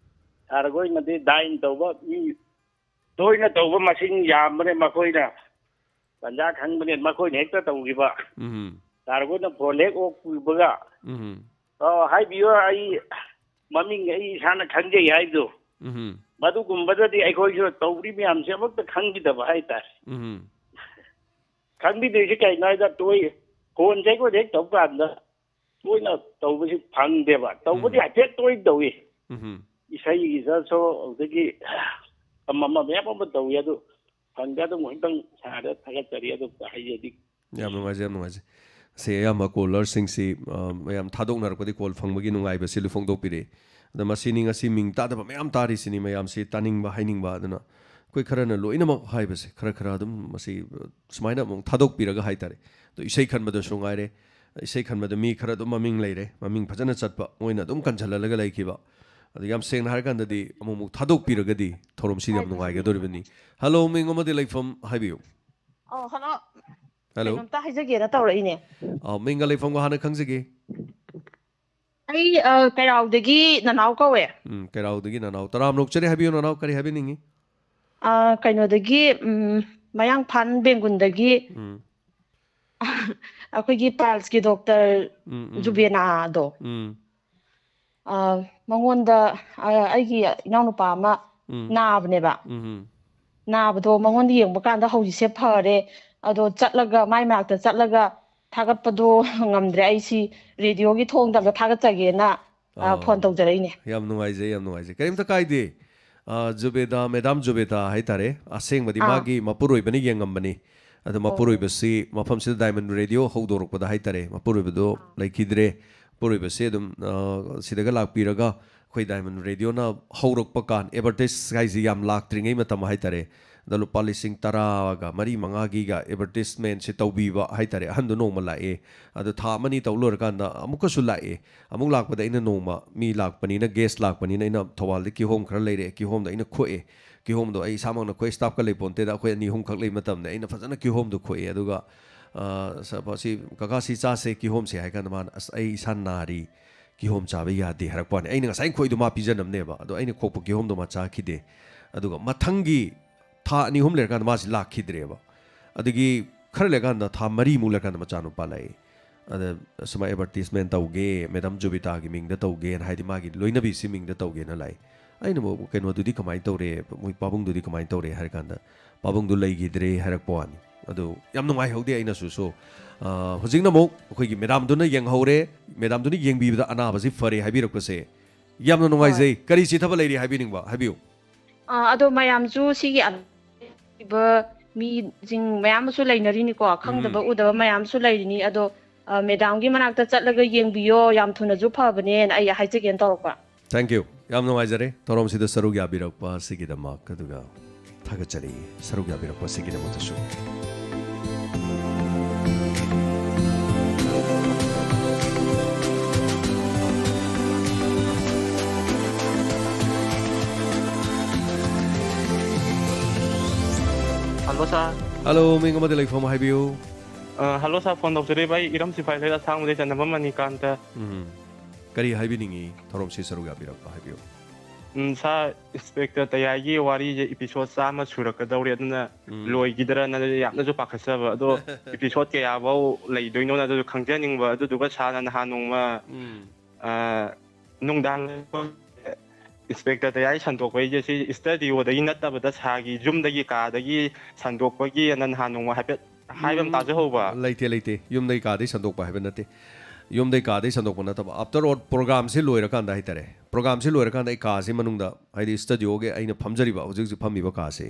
ꯁꯥꯔꯈꯣꯏꯅꯗꯤ ꯗꯥꯏꯟ ꯇꯧꯕ ꯃꯤ ꯇꯣꯏꯅ ꯇꯧꯕ ꯃꯁꯤꯡ ꯌꯥꯝꯕꯅꯦ ꯃꯈꯣꯏꯅ ꯇꯟꯖꯥ ꯈꯪꯕꯅꯦ ꯃꯈꯣꯏꯅ ꯍꯦꯛꯇ ꯇꯧꯈꯤꯕ ꯁꯥꯔꯈꯣꯏꯅ ꯐꯣꯟ ꯍꯦꯛ ꯑꯣꯛꯄꯤꯕꯒ ꯍꯥꯏꯕꯤꯌꯨ ꯑꯩ ꯃꯃꯤꯡ ꯑꯩ ꯏꯁꯥꯅ ꯈꯪꯖꯩ ꯍꯥꯏꯕꯗꯣ ꯃꯗꯨꯒꯨꯝꯕꯗꯗꯤ ꯑꯩꯈꯣꯏꯁꯨ ꯇꯧꯔꯤ ꯃꯌꯥꯝꯁꯦ ꯑꯃꯨꯛꯇ ꯈꯪꯕꯤꯗꯕ ꯍꯥꯏꯇꯥꯔꯦ ꯈꯪꯕꯤꯗꯣꯏꯁꯤ ꯀꯩꯅꯣ ꯍꯥꯏꯗ ꯐꯣꯟꯁꯦ ꯑꯩꯈꯣꯏꯗ ꯍꯦꯛ ꯇꯧꯕ ꯀꯥꯟꯗ ꯇꯣꯏꯅ ꯇꯧꯕꯁꯤ ꯐꯪꯗꯦꯕ ꯇꯧꯕꯗꯤ ꯍꯥꯏꯐꯦꯠ ꯇꯣꯏꯅ ꯇꯧꯏ ꯏꯁꯩꯒꯤꯗꯁꯨ ꯑꯗꯨꯗꯒꯤ ꯑꯃ ꯃꯌꯥꯝ ꯑꯃ ꯇꯧꯏ ꯑꯗꯨ ꯐꯪꯗꯦ ꯑꯗꯨꯝ ꯑꯃꯨꯛꯇꯪ ꯁꯥꯔꯗ ꯊꯥꯒꯠꯆꯔꯤ ꯑꯗꯨ ꯍꯥꯏꯖꯗꯤ ꯌꯥꯝ ꯅꯨꯡꯉꯥꯏꯖꯩ ꯁꯤ ꯑꯌꯥꯝꯕ ꯀꯣꯂꯔꯁꯤꯡꯁꯤ ꯃꯌꯥꯝ ꯊꯥꯗꯣꯛꯅꯔꯛꯄꯗꯤ ꯀꯣꯜ ꯐꯪꯕꯒꯤ ꯅꯨꯡꯉꯥꯏꯕꯁꯤ ꯐꯣꯡꯗꯣꯛꯄꯤꯔꯛꯏ ꯑꯗ ꯃꯁꯤꯅꯤ ꯉꯁꯤ ꯃꯤꯡ ꯇꯥꯗꯕ ꯃꯌꯥꯝ ꯇꯥꯔꯤꯁꯤꯅꯤ ꯃꯌꯥꯝꯁꯤ ꯇꯥꯅꯤꯡꯕ ꯍꯥꯏꯅꯤꯡꯕ ꯑꯗꯨꯅ ꯑꯩꯈꯣꯏ ꯈꯔꯅ ꯂꯣꯏꯅꯃꯛ ꯍꯥꯏꯕꯁꯦꯈꯔ ꯑꯗꯨꯝ ꯃꯁꯤ ꯁꯨꯃꯥꯏꯅ ꯑꯃꯨꯛ ꯊꯥꯗꯣꯛꯄꯤꯔꯒ ꯍꯥꯏꯇꯥꯔꯦ ꯑꯗꯣ ꯏꯁꯩ ꯈꯟꯕꯗꯁꯨ ꯉꯥꯏꯔꯦ ꯏꯁꯩ ꯈꯟꯕꯗ ꯃꯤ ꯈꯔ ꯑꯗꯨꯝ ꯃꯃꯤꯡ ꯂꯩꯔꯦ ꯃꯃꯤꯡ ꯐꯖꯅ ꯆꯠꯄ ꯃꯣꯏꯅ ꯑꯗꯨꯝ ꯀꯟꯁꯤꯜꯍꯜꯂꯒ ꯂꯩꯈꯤꯕ ꯑꯗꯣ ꯌꯥꯝ ꯁꯦꯡꯅ ꯍꯥꯏꯔꯀꯥꯟꯗꯗꯤ ꯑꯃꯨꯛ ꯊꯥꯗꯣꯛꯄꯤꯔꯒꯗꯤ ꯊꯧꯔꯝꯁꯤꯗꯤ ꯌꯥꯝ ꯅꯨꯡꯉꯥꯏꯒꯗꯧꯔꯤꯕꯅꯤ ꯍꯜꯂꯣ ꯃꯤꯡ ꯑꯃꯗꯤ ꯂꯩꯐꯝ ꯍꯥꯏꯕꯤꯌꯨ ꯍꯜꯂꯣ ꯍꯜꯂꯣ ꯀꯩꯅꯣꯝꯇ ꯍꯥꯏꯖꯒꯦꯅ ꯇꯧꯔꯛꯏꯅꯦ ꯃꯤꯡꯒ ꯂꯩꯐꯝꯒ ꯍꯥꯟꯅ ꯈꯪꯖꯒꯦ ꯑꯩ ꯀꯩꯔꯥꯎꯗꯒꯤ ꯅꯅꯥꯎ ꯀꯧꯋꯦ ꯀꯩꯔꯥꯎꯗꯒꯤ ꯅꯅꯥꯎ ꯇꯔꯥꯝꯅꯣꯛꯆꯔꯤ ꯍꯥꯏꯕꯤꯌꯨ ꯅꯅꯥꯎ ꯀꯔꯤ ꯍꯥꯏꯕꯤꯅꯤꯡꯉꯤ ꯀꯩꯅꯣꯗꯒꯤ ꯃꯌꯥꯡꯐꯥꯟ ꯕꯦꯡꯒꯨꯟꯗꯒꯤ ꯑꯩꯈꯣꯏꯒꯤ ꯄꯥꯏꯜꯁꯀꯤ ꯗꯣꯛꯇꯔ ꯖꯨꯕꯦꯅꯥꯗꯣ ꯃꯉꯣꯟꯗ ꯑꯩꯒꯤ ꯏꯅꯥꯎꯅꯨꯄꯥ ꯑꯃ ꯅꯥꯕꯅꯦꯕ ꯅꯥꯕꯗꯣ ꯃꯉꯣꯟꯗ ꯌꯦꯡꯕ ꯀꯥꯟꯗ ꯍꯧꯖꯤꯛꯁꯦ ꯐꯔꯦ ꯑꯗꯣ ꯆꯠꯂꯒ ꯃꯥꯏ ꯃꯅꯥꯛꯇ ꯆꯠꯂꯒ ꯊꯥꯒꯠꯄꯗꯣ ꯉꯝꯗ꯭ꯔꯦ ꯑꯩꯁꯤ ꯔꯦꯗꯤꯑꯣꯒꯤ ꯊꯣꯡꯗ ꯑꯝꯇ ꯊꯥꯒꯠꯆꯒꯦꯅ ꯐꯣꯟ ꯇꯧꯖꯔꯛꯏꯅꯦ ꯌꯥꯝ ꯅꯨꯡꯉꯥꯏꯖꯩ ꯀꯔꯤꯝꯇ ꯀꯥꯏꯗꯦ ꯖꯨꯕꯦꯗꯥ ꯃꯦꯗꯥꯝ ꯖꯨꯕꯦꯗꯥ ꯍꯥꯏꯇꯥꯔꯦ ꯑꯁꯦꯡꯕꯗꯤ ꯃꯥꯒꯤ ꯃꯄꯨꯔꯣꯏꯕꯅ ꯌꯦꯡꯉꯝꯕꯅꯤ ꯑꯗꯣ ꯃꯄꯨꯔꯣꯏꯕꯁꯤ ꯃꯐꯝꯁꯤꯗ ꯗꯥꯏꯃꯟ ꯔꯦꯗꯤꯑꯣ ꯍꯧꯗꯣꯔꯛꯄꯗ ꯍꯥꯏꯇꯥꯔꯦ ꯃꯄꯨꯔꯣꯏꯕꯗꯣ ꯂꯩꯈꯤꯗ꯭ꯔꯦ ꯃꯄꯨꯔꯣꯏꯕꯁꯤ ꯑꯗꯨꯝ ꯁꯤꯗꯒ ꯂꯥꯛꯄꯤꯔꯒ ꯑꯩꯈꯣꯏ ꯗꯥꯏꯃꯟ ꯔꯦꯗꯤꯑꯣꯅ ꯍꯧꯔꯛꯄ ꯀꯥꯟ ꯑꯦꯗꯚꯔꯇꯤꯁ ꯍꯥꯏꯁꯤ ꯌꯥꯝ ꯂꯥꯛꯇ꯭ꯔꯤꯉꯩ ꯃꯇꯝ ꯍꯥꯏꯇꯥꯔꯦ ꯑꯗ ꯂꯨꯄꯥ 10,000ꯒ 4-5ꯒꯤꯒ ꯑꯦꯗꯚꯔꯇꯤꯁꯃꯦꯟꯁꯤ ꯇꯧꯕꯤꯕ ꯍꯥꯏꯇꯥꯔꯦ ꯑꯍꯟꯗꯣ ꯅꯣꯡꯃ ꯂꯥꯛꯑꯦ ꯑꯗꯣ ꯊꯥ ꯑꯃꯅꯤ ꯇꯧ ꯂꯣꯏꯔꯀꯥꯟꯗ ꯑꯃꯨꯛꯀꯁꯨ ꯂꯥꯛꯑꯦ ꯑꯃꯨꯛ ꯂꯥꯛꯄꯗ ꯑꯩꯅ ꯅꯣꯡꯃ ꯃꯤ ꯂꯥꯛꯄꯅꯤꯅ ꯒꯦꯁ ꯂꯥꯛꯄꯅꯤꯅ ꯑꯩꯅ ꯊꯧꯕꯥꯜꯗ ꯀꯤꯍꯣꯝ ꯈꯔ ꯂꯩꯔꯛꯑꯦ ꯀꯤꯍꯣꯝꯗꯣ ꯑꯩꯅ ꯈꯣꯛꯑꯦ ꯀꯤꯍꯣꯝꯗꯣ ꯑꯩ ꯏꯁꯥꯃꯛꯅ ꯑꯩꯈꯣꯏ ꯁ꯭ꯇꯥꯐꯀ ꯂꯩꯄꯣꯟꯇꯦꯗ ꯑꯩꯈꯣꯏ 2-3 ꯂꯩꯕ ꯃꯇꯝꯗ ꯑꯩꯅ ꯐꯖꯅ ꯀꯤꯍꯣꯝꯗꯣ ꯈꯣꯛꯑꯦ ꯑꯗꯨꯒ ꯁꯤ ꯀꯀꯥꯁꯤ ꯆꯥꯁꯦ ꯀꯤꯍꯣꯝꯁꯦ ꯍꯥꯏ ꯀꯥꯟꯗ ꯃꯥꯅ ꯑꯁ ꯑꯩ ꯏꯁꯥ ꯅꯥꯔꯤ ꯀꯤꯍꯣꯝ ꯆꯥꯕ ꯌꯥꯗꯦ ꯍꯥꯏꯔꯛꯄꯅꯦ ꯑꯩꯅ ꯉꯁꯥꯏ ꯈꯣꯏꯗꯣ ꯃꯥ ꯄꯤꯖꯅꯕꯅꯦꯕ ꯑꯗꯣ ꯑꯩꯅ ꯈꯣꯛꯄ ꯀꯤꯍꯣꯝꯗꯣ ꯃꯥ ꯆꯥꯈꯤꯗꯦ ꯑꯗꯨꯒ ꯃꯊꯪꯒꯤ ꯊꯥ 2-3 ꯂꯩꯔꯀꯥꯟꯗ ꯃꯥꯁꯤ ꯂꯥꯛꯈꯤꯗ꯭ꯔꯦꯕ ꯑꯗꯒꯤ ꯈꯔ ꯂꯩꯔꯀꯥꯟꯗ ꯊꯥ 4-ꯃꯨꯛ ꯂꯩꯔꯀꯥꯟꯗ ꯃꯆꯥꯅꯨꯄꯥ ꯂꯥꯛꯑꯦ ꯑꯗ ꯁꯨꯃꯥꯏ ꯑꯦꯗꯚꯔꯇꯤꯁꯃꯦꯟ ꯇꯧꯒꯦ ꯃꯦꯗꯥꯝ ꯖꯨꯕꯤꯇꯥꯒꯤ ꯃꯤꯡꯗ ꯇꯧꯒꯦꯅ ꯍꯥꯏꯗꯤ ꯃꯥꯒꯤ ꯂꯣꯏꯅꯕꯤꯁꯤ ꯃꯤꯡꯗ ꯇꯧꯒꯦꯅ ꯂꯥꯛꯑꯦ ꯑꯩꯅ ꯀꯩꯅꯣꯗꯨꯗꯤ ꯀꯃꯥꯏꯅ ꯇꯧꯔꯦ ꯃꯣꯏ ꯄꯥꯕꯨꯡꯗꯨꯗꯤ ꯀꯃꯥꯏꯅ ꯇꯧꯔꯦ ꯍꯥꯏꯔ ꯀꯥꯟꯗ ꯄꯥꯕꯨꯡꯗꯨ ꯂꯩꯈꯤꯗ꯭ꯔꯦ ꯍꯥꯏꯔꯛꯄ ꯋꯥꯅꯤ ꯑꯗꯨ ꯌꯥꯝ ꯅꯨꯡꯉꯥꯏꯍꯧꯗꯦ ꯑꯩꯅꯁꯨ ꯍꯧꯖꯤꯛꯅ ꯑꯃꯨꯛ ꯑꯩꯈꯣꯏꯒꯤ ꯃꯦꯗꯥꯝꯗꯨꯅ ꯌꯦꯡꯍꯧꯔꯦ ꯃꯦꯗꯥꯝꯗꯨꯅ ꯌꯦꯡꯕꯤꯕꯗ ꯑꯅꯥꯕꯁꯤ ꯐꯔꯦ ꯍꯥꯏꯕꯤꯔꯛꯄꯁꯦ ꯌꯥꯝꯅ ꯅꯨꯡꯉꯥꯏꯖꯩ ꯀꯔꯤ ꯆꯤꯊꯕ ꯂꯩꯔꯤ ꯍꯥꯏꯕꯤꯅꯤꯡꯕ ꯍꯥꯏꯕꯤꯌꯨ ꯑꯗꯣ ꯃꯌꯥꯝꯁꯨ ꯁꯤꯒꯤ ꯃꯤꯁꯤꯡ ꯃꯌꯥꯝ ꯑꯃꯁꯨ ꯂꯩꯅꯔꯤꯅꯤꯀꯣ ꯈꯪꯗꯕ ꯎꯗꯕ ꯃꯌꯥꯝꯁꯨ ꯂꯩꯔꯤꯅꯤ ꯑꯗꯣ ꯃꯦꯗꯥꯝꯒꯤ ꯃꯅꯥꯛꯇ ꯆꯠꯂꯒ ꯌꯦꯡꯕꯤꯌꯣ ꯌꯥꯝ ꯊꯨꯅꯁꯨ ꯐꯕꯅꯦꯅ ꯑꯩ ꯍꯥꯏꯖꯒꯦꯅ ꯇꯧꯔꯛꯄ ꯊꯦꯡꯛ ꯌꯨ ꯌꯥꯝ ꯅꯨꯡꯉꯥꯏꯖꯔꯦ ꯊꯧꯔꯝꯁꯤꯗ ꯁꯔꯨꯛ ꯌꯥꯕꯤꯔꯛꯄ ꯑꯁꯤꯒꯤꯗꯃꯛ ꯑꯗꯨꯒ थागतचरी सरुक याबिरक्पसिगिदमक्तसु Hello sir. Hello, ming amade leifam haibiu. Hello sir, phone doctor bai iram sifai le sang de janaba mani kanta. Kari haibiningi thorom si saru yabirakpa haibiu. Sa inspector tayagi wari je episode sama surakadauri aduna loi gidara na yamna jo pakhasa ba do episode ke yabo lei doino na do khangjaning ba do duga sa na hanung ma nungdang inspector tayai sandok bai je si studio da inata ba da sagi zoom da gi ka da gi sandok ba gi nan hanung ma hapet haibam ta je ho ba leite yum dai ka dai sandok ba haiben nate yum dai ka dai sandok ba nata after all program se loira kan da hitare program se loira kan dai ka se manung da haidi studio ge aina phamjari ba hojik ju phammi ba ka se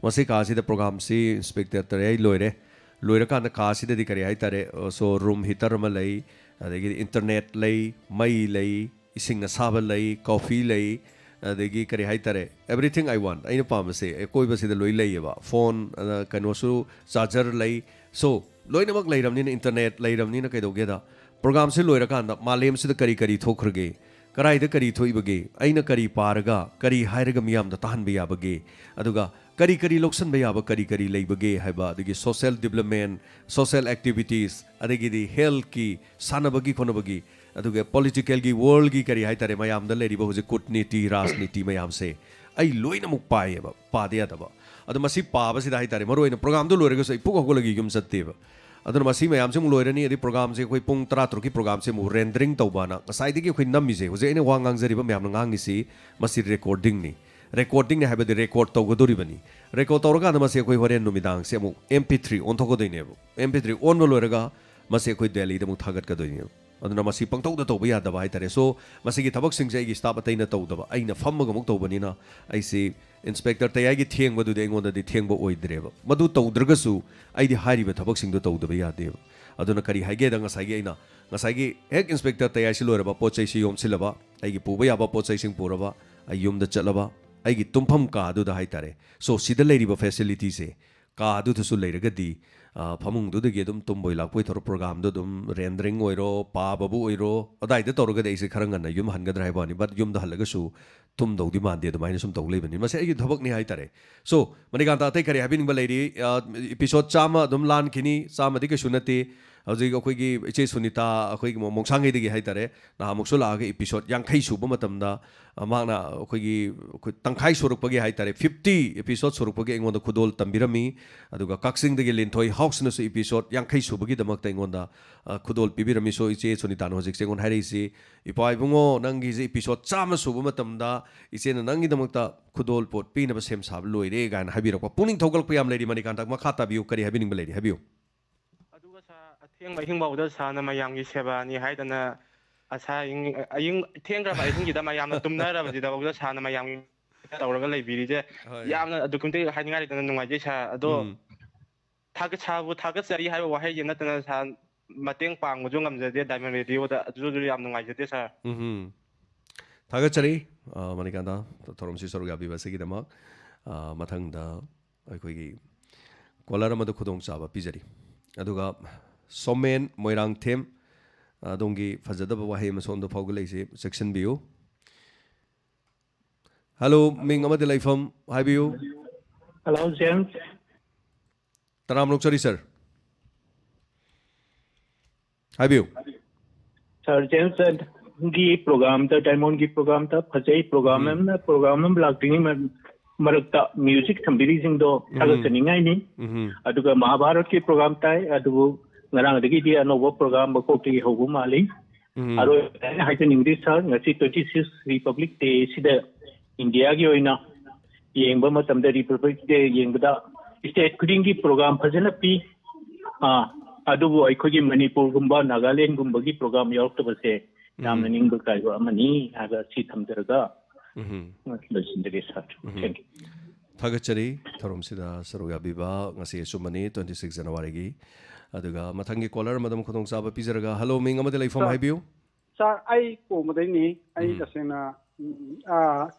mase ka se da program se inspector tayai loira kan da ka se da di kare hitare so room heater ma lei adegi internet lei mai lei ising na saba lei coffee lei adegi kare haitare everything I want aina pam se koi ba se da loi lei ba phone kano su charger lei so loina mak lei ramni internet lei ramni na kai do ge da program se loira kan da malem se da kari thokhrge karai da kari thoibage aina kari paraga kari hairaga miyam da tahan biya bage aduga kari loksan biya ba kari leibage haiba adigi social development social activities adigi di health ki sanabagi khonabagi aduga political gi world gi kari haitare mayam da leri ba hoje kutniti rajniti mayam se ai loina muk pai ba pade ya da ba adu masi pa ba sida haitare maroina program do lorega sai puk hogolagi yum satte ba aduna masi mayam se mu loirani adi program se koi pung 13 ki program se mu rendering tawbana kasai digi koi nammi se hoje ene wangang jari ba mayam ngang ni si masi recording ni ne habadi record tawgodori bani record tawraga da masi koi horen numidang se mu mp3 on thogodoi ne mp3 on lo loiraga masi koi delhi da mu thagat ka doi aduna masi pangtau da tawba ya da ba haitare so masi gi thabak sing jai gi staff ataina tawdaba aina fammaga muk tawbani na ai se inspector tayai gi theng badu de engonda di theng bo oidreba madu tawdraga su ai di hari ba thabak sing do tawdaba ya de aduna kari haige da ngasai gi aina ngasai gi ek inspector tayai si loraba pochai si yom silaba ai gi puba ya ba pochai sing puraba ai yum da chalaba ai gi tumpham ka du da haitare so sida leiri ba facility se ka du thu su leiraga di phamung du de ge dum tumboi lakpoi thor program do dum rendering oiro pa babu oiro adai da torga de ise kharang na yum han ga drai ba ni but yum da halaga su tum do di man de dum aina sum tawlei bani mase ai gi thabak ni haitare so manikanta tai kare habin ba leiri episode chama dum lan kini chama di ke sunati hojik akhoi gi iche sunita akhoi gi mongsang gi de haitare na muksul a ge episode yang khai su ba matam da amana akhoi gi tangkhai suruk pa ge haitare 50 episode suruk pa ge engon da khudol tambirami aduga kaksing de ge linthoi house na su episode yang khai su ba gi damak ta engon da khudol pibirami so iche sunita no hojik sengon hairi si ipai bungo nang gi episode chama su ba matam da iche na nang gi damak ta khudol pot pi na ba sem sab loire gan habirok pa puning thogal pa yam leiri mani kan tak ma khata biu kari habining ba leiri habiu theng mai hing bawda sa na mayam gi seba ni haidana asa aying theng ra bai hing gi da mayam na tumna ra ba da bawda sa na mayam tawraga leibiri je yamna adukumte hainga ri tana nungai je sa ado thaga chabu thaga sari haiba wahai ye natana sa mateng pang mu jongam je diamond radio da ju yam nungai je sa thaga chari manikanda thorom si soru gabi ba se gi dama mathang da akhoi gi kolar ma da khudong chaba pijari aduga somen moirang them dongi fajada ba wahe ma son do phawgulai se section biu hello ming amade laifam hi biu hello James taram lok chari sir hi biu sir James gi program ta diamond gi program ta phajai program blocking marakta music thambiri sing do thaga chaningai ni aduga mahabharat ki program tai adu ngarang dagi dia no program ba ko ti hobu mali aro haiten english sir ngasi 26 republic day sida india gi oina yengba matam da republic day yengba da state kuding gi program phajana pi adu bo ai khogi manipur gumba nagaland gumba gi program york to base namna ning ba kai wa mani aga si thamdaraga losindage sir thank you thagachari thorom sida saruya biba ngasi sumani 26 january gi aduga mathangi caller madam khudong chaba pizaraga hello ming amade laifam haibiu sir ai ko madai ni ai dasena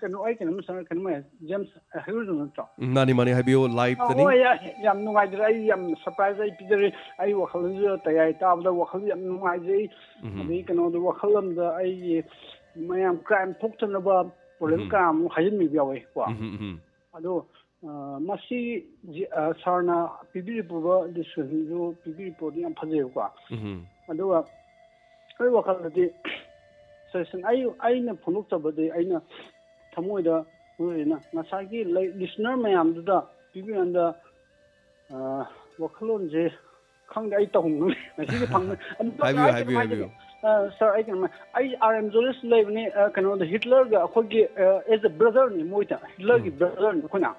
kano ay kano masana kano may James Hughes no to mani mani habiyo live tani oh ya yam nungay dira ay yam surprise ay pidari ay wakal jo tayay tabda wakal yam nungay jay abi kano do wakalam da ay mayam crime poktan ba problem kam hayin mi biyawe kwa ado masi sarna pibiri puba discussion jo pibiri podi am phaje kwa ado ay wakal de session aina phunuk tabade aina thamoida na nasagi listener mayam da pibi anda wakhalon je khang ai tong nu nasi ke phang habiyo sir I am journalist live ni kano the Hitler ga khogi as a brother ni moita Hitler gi brother ni khuna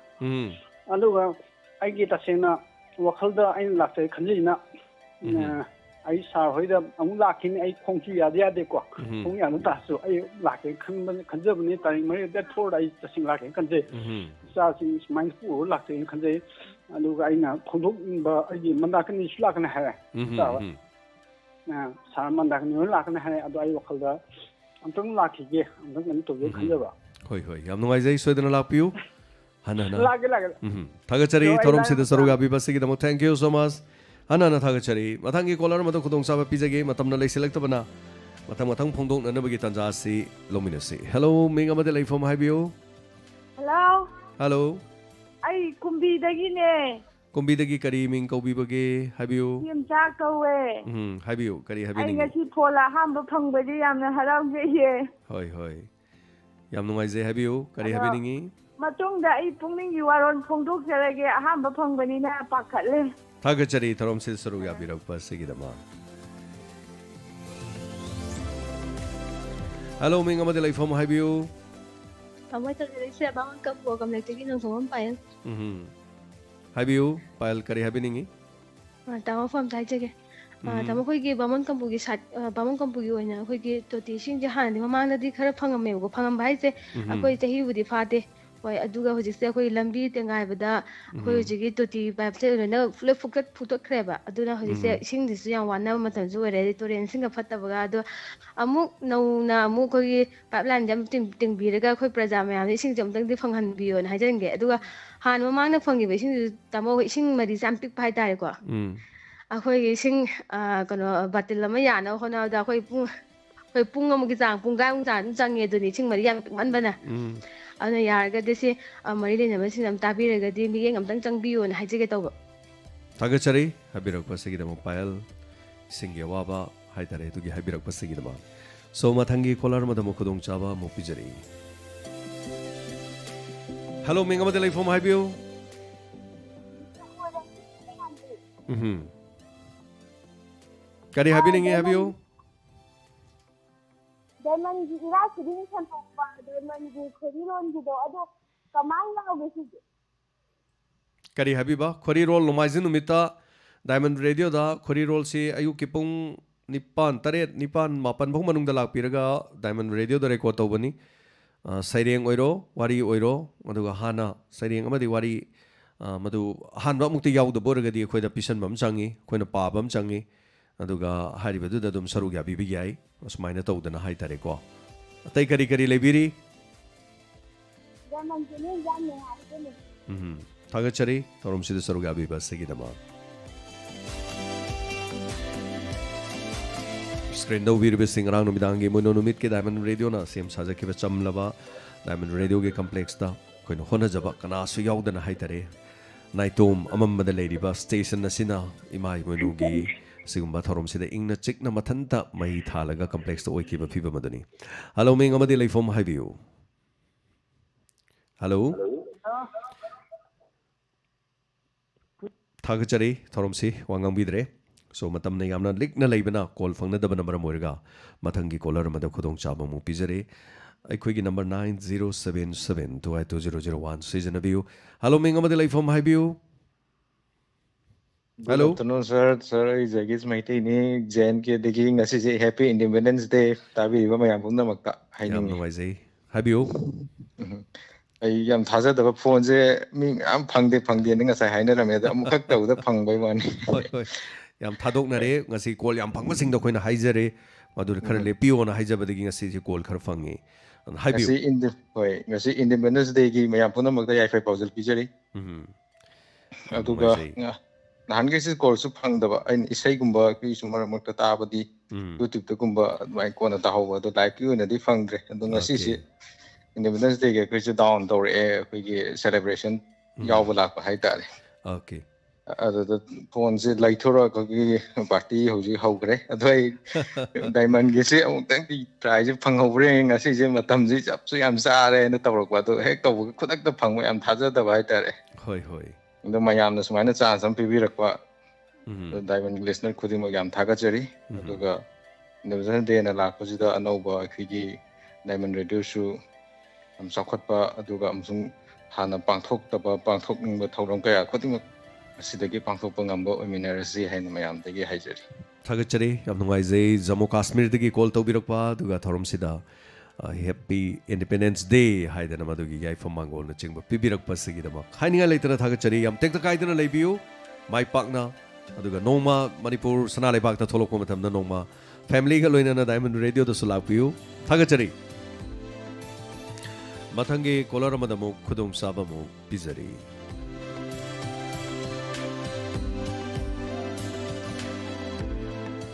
ando ga ai gi tasena wakhalda aina lakse khanjina ai sar hoida amu lakin ai khongchu ya de ko khong ya no ta so ai lakin khanjab ni tari mari da thor ai tasing lakin kanje sa sing mind fu lakin kanje alu ga ina khondok ba ai manda kan ni sula kan ha ta na sa manda kan ni lakin ha adu ai wakhalda amtong lakhi ge amtong to ge khanjaba hoi yam nungai jai soidana lapiu hana lage thagachari thorom sida saruga bi basigi damo thank you so much hana thagachari mathangi caller mata khudong saba pijage matamna lei select tabana matang phongdong na nabagi tanja si lominasi hello minga mate lei from haibio hello ai kumbi dagi ne kumbi dagi kari ming kaubi bage haibio yam cha kawe haibio kari habi ai ning ngasi phola hamba phangbaji yamna harauge ye hoi yam nungai je haibio kari habi ningi matungda ai pungning yuwaron phongdok jarage ahamba phangbani na pakhatle thagachari thorom sil saru ya birak pasigi dama hello minga mate lai from haibio Kamay tagay siya bangon ka po kam nagtigi ng sumam payal haibio payal kari habi ningi tama form tay jage tama khoi gi bamon kampugi sat bamon kampugi oina khoi gi toti sing je han di mamang na di khara phangam me go phangam bai se akoi tahi budi phate hoi aduga hojik se khoi lambi tengai bada khoi hojigi toti pipe se na fle fukat futok kreba aduna hojik se sing disu yang wana matan ju re toren sing ga fatta baga adu amuk nau na amuk khoi pipeline jam ting biraga khoi praja me ami sing jam tang di phanghan biyo na hajange aduga han mamang na phangi be sing tamo sing mari jam pik pai tare ko akhoi sing kano batil lama yana hona da khoi pung amugi jang pung ga jang ye duni sing mari yang man bana ana yarga desi mari le na masin am tabi rega di mi ngam tang chang biyo na haje ge taw thagachari habirak pasigi dama payal singye waba haitare tu gi habirak pasigi dama so mathangi caller madam khudong chaba mo pijari hello minga mate lai from haibio kari habi ningi haibio Diamond gi ira siding san pa diamond gi khoriron gi do ado kamang na ogesi kari habiba khori roll nomajin numita diamond radio da khori roll si ayu kipung nipan taret nipan mapan bhong manung da lakpiraga diamond radio da record tobani saireng oiro wari oiro aduga hana saireng amadi wari madu hanba mukti yauda boragadi khoida pisan bam changi khoina pa bam changi aduga haribedu da dum saru ya bibi yai asmaina tawdana hai tare ko atai kari lebiri diamond gi ne jam ne ha thagachari thorom sida saru ya bibi basigi dama screen do wir be singrang no midangi mono numit ke diamond radio na sem saja ke chamlaba diamond radio ge complex da koino hona jaba kana su yaudana hai tare naitom amam da lady bus station na sina imai mono gi sigumba thorom sida ingna chikna mathanta mai thalaga complex to oiki ba phiba madani hello ming amadi lai from haibio hello thagachari thorom si wangang bidre so matam ne yamna likna leibana call phangna dabana maram oirga mathangi caller mada khudong chaba mu pijare aikhoigi number 9077282001 season view hello ming amadi lai from haibio Hello. Good afternoon, sir. Sir, Jagis Maiti ni Jen ke degi ngasi je Happy Independence Day. Tabi iba mayam pun na makta. Hai ni. Yam no wise. Happy o. Ai yam thaja da phone je mi am phangde ni ngasai hai na rame da amukak tau da phang bai wani. Yam thadok na re ngasi call yam phang ma sing da khoina hai jare ꯃꯗꯨꯅ ꯈꯔ ꯂꯦꯞꯄꯤꯌꯣꯅ ꯍꯥꯏꯖꯕꯗꯒꯤ ꯉꯁꯤꯁꯦ call ꯈꯔ ꯐꯪꯉꯤ ꯍꯥꯏꯕꯤꯌꯨ ꯍꯣꯏ ꯉꯁꯤ independence ꯗꯦꯒꯤ ꯃꯌꯥꯝ ꯄꯨꯝꯅꯃꯛꯇ ꯌꯥꯏꯐꯩ ꯄꯥꯎꯖꯦꯜ ꯄꯤꯖꯔꯤ ꯑꯗꯨꯒ ꯅꯍꯥꯟꯈꯩꯁꯤ ꯀꯣꯜꯁꯨ ꯐꯪꯗꯕ ꯑꯩꯅ ꯏꯁꯩꯒꯨꯝꯕ ꯀꯩꯁꯨ ꯃꯔꯛ ꯃꯔꯛꯇ ꯇꯥꯕꯗꯤ ꯌꯨꯇ꯭ꯌꯨꯕꯇꯒꯨꯝꯕ ꯑꯗꯨꯃꯥꯏꯅ ꯀꯣꯟꯅ ꯇꯥꯍꯧꯕ ꯑꯗꯣ ꯂꯥꯏꯚꯀꯤ ꯑꯣꯏꯅꯗꯤ ꯐꯪꯗ꯭ꯔꯦ ꯑꯗꯣ ꯉꯁꯤꯁꯤ ꯏꯟꯗꯤꯄꯦꯟꯗꯦꯟꯁ ꯗꯦꯒꯤ ꯑꯩꯈꯣꯏꯁꯨ ꯗꯥꯎꯟ ꯇꯧꯔꯛꯑꯦ ꯑꯩꯈꯣꯏꯒꯤ ꯁꯦꯂꯦꯕ꯭ꯔꯦꯁꯟ ꯌꯥꯎꯕ ꯂꯥꯛꯄ ꯍꯥꯏꯇꯥꯔꯦ ꯑꯣꯀꯦ ꯑꯗꯨꯗ ꯐꯣꯟꯁꯦ ꯂꯩꯊꯣꯔꯛꯑꯒ ꯑꯩꯈꯣꯏꯒꯤ ꯄꯥꯔꯇꯤ ꯍꯧꯖꯤꯛ ꯍꯧꯈ꯭ꯔꯦ ꯑꯗꯣ ꯑꯩ ꯗꯥꯏꯃꯟꯒꯤꯁꯦ ꯑꯃꯨꯛꯇꯪꯗꯤ ꯄ꯭ꯔꯥꯏꯖꯁꯦ ꯐꯪꯍꯧꯕ꯭ꯔꯦ ꯉꯁꯤꯁꯦ ꯃꯇꯝꯁꯤ ꯆꯞꯁꯨ ꯌꯥꯝ ꯆꯥꯔꯦꯅ ꯇꯧꯔꯛꯄ ꯑꯗꯣ ꯍꯦꯛ ꯇꯧꯕꯒ ꯈꯨꯗꯛꯇ ꯐꯪꯕ ꯌꯥꯝ ꯊꯥꯖꯗꯕ ꯍꯥꯏꯇꯥꯔꯦ ꯍꯣꯏ ꯍꯣꯏ ꯑꯗꯣ ꯃꯌꯥꯝꯅ ꯁꯨꯃꯥꯏꯅ ꯆꯥꯟꯁ ꯑꯃ ꯄꯤꯕꯤꯔꯛꯄ ꯗꯥꯏꯃꯟ ꯂꯤꯁꯅꯔ ꯈꯨꯗꯤꯡꯃꯛ ꯌꯥꯝ ꯊꯥꯒꯠꯆꯔꯤ ꯑꯗꯨꯒ ꯏꯟꯗꯤꯄꯦꯟꯗꯦꯟꯁ ꯗꯦꯅ ꯂꯥꯛꯄꯁꯤꯗ ꯑꯅꯧꯕ ꯑꯩꯈꯣꯏꯒꯤ ꯗꯥꯏꯃꯟ ꯔꯦꯗꯤꯑꯣꯁꯨ ꯌꯥꯝ ꯆꯥꯎꯈꯠꯄ ꯑꯗꯨꯒ ꯑꯃꯁꯨꯡ ꯍꯥꯟꯅ ꯄꯥꯡꯊꯣꯛꯇꯕ ꯄꯥꯡꯊꯣꯛꯅꯤꯡꯕ ꯊꯧꯔꯝ ꯀꯌꯥ ꯈꯨꯗꯤꯡꯃꯛ ꯑꯁꯤꯗꯒꯤ ꯄꯥꯡꯊꯣꯛꯄ ꯉꯝꯕ ꯑꯣꯏꯃꯤꯟꯅꯔꯁꯤ ꯍꯥꯏꯅ ꯃꯌꯥꯝꯗꯒꯤ ꯍꯥꯏꯖꯔꯤ ꯊꯥꯒꯠꯆꯔꯤ ꯌꯥꯝ ꯅꯨꯡꯉꯥꯏꯖꯩ ꯖꯝꯃꯨ ꯀꯥꯁꯃꯤꯔꯗꯒꯤ ꯀꯣꯜ ꯇꯧꯕꯤꯔꯛꯄ ꯑꯗꯨꯒ ꯊꯧꯔꯝꯁꯤꯗ ꯍꯦꯞꯄꯤ ꯏꯟꯗꯤꯄꯦꯟꯗꯦꯟꯁ ꯗꯦ ꯍꯥꯏꯗꯅ ꯃꯗꯨꯒꯤ ꯌꯥꯏꯐ ꯃꯥꯡꯒꯣꯜꯅꯆꯤꯡꯕ ꯄꯤꯕꯤꯔꯛꯄꯁꯤꯒꯤꯗꯃꯛ ꯍꯥꯏꯅꯤꯡꯉꯥꯏ ꯂꯩꯇꯅ ꯊꯥꯒꯠꯆꯔꯤ ꯌꯥꯝ ꯇꯦꯛꯇ ꯀꯥꯏꯗꯅ ꯂꯩꯕꯤꯌꯨ ꯃꯥꯏ ꯄꯥꯛꯅ ꯑꯗꯨꯒ ꯅꯣꯡꯃ ꯃꯅꯤꯄꯨꯔ ꯁꯅꯥ ꯂꯩꯕꯥꯛꯇ ꯊꯣꯛꯂꯛꯄ ꯃꯇꯝꯗ ꯅꯣꯡꯃ ꯐꯦꯃꯤꯂꯤꯒ ꯂꯣꯏꯅꯅ ꯗꯥꯏꯃꯟ ꯔꯦꯗꯤꯑꯣꯗꯁꯨ ꯂꯥꯛꯄꯤꯌꯨ ꯊꯥꯒꯠꯆꯔꯤ ꯃꯊꯪꯒꯤ ꯀꯣꯂꯔ ꯑꯃꯗ ꯑꯃꯨꯛ ꯈꯨꯗꯣꯡꯆꯥꯕ ꯑꯃꯨꯛ ꯄꯤꯖꯔꯤ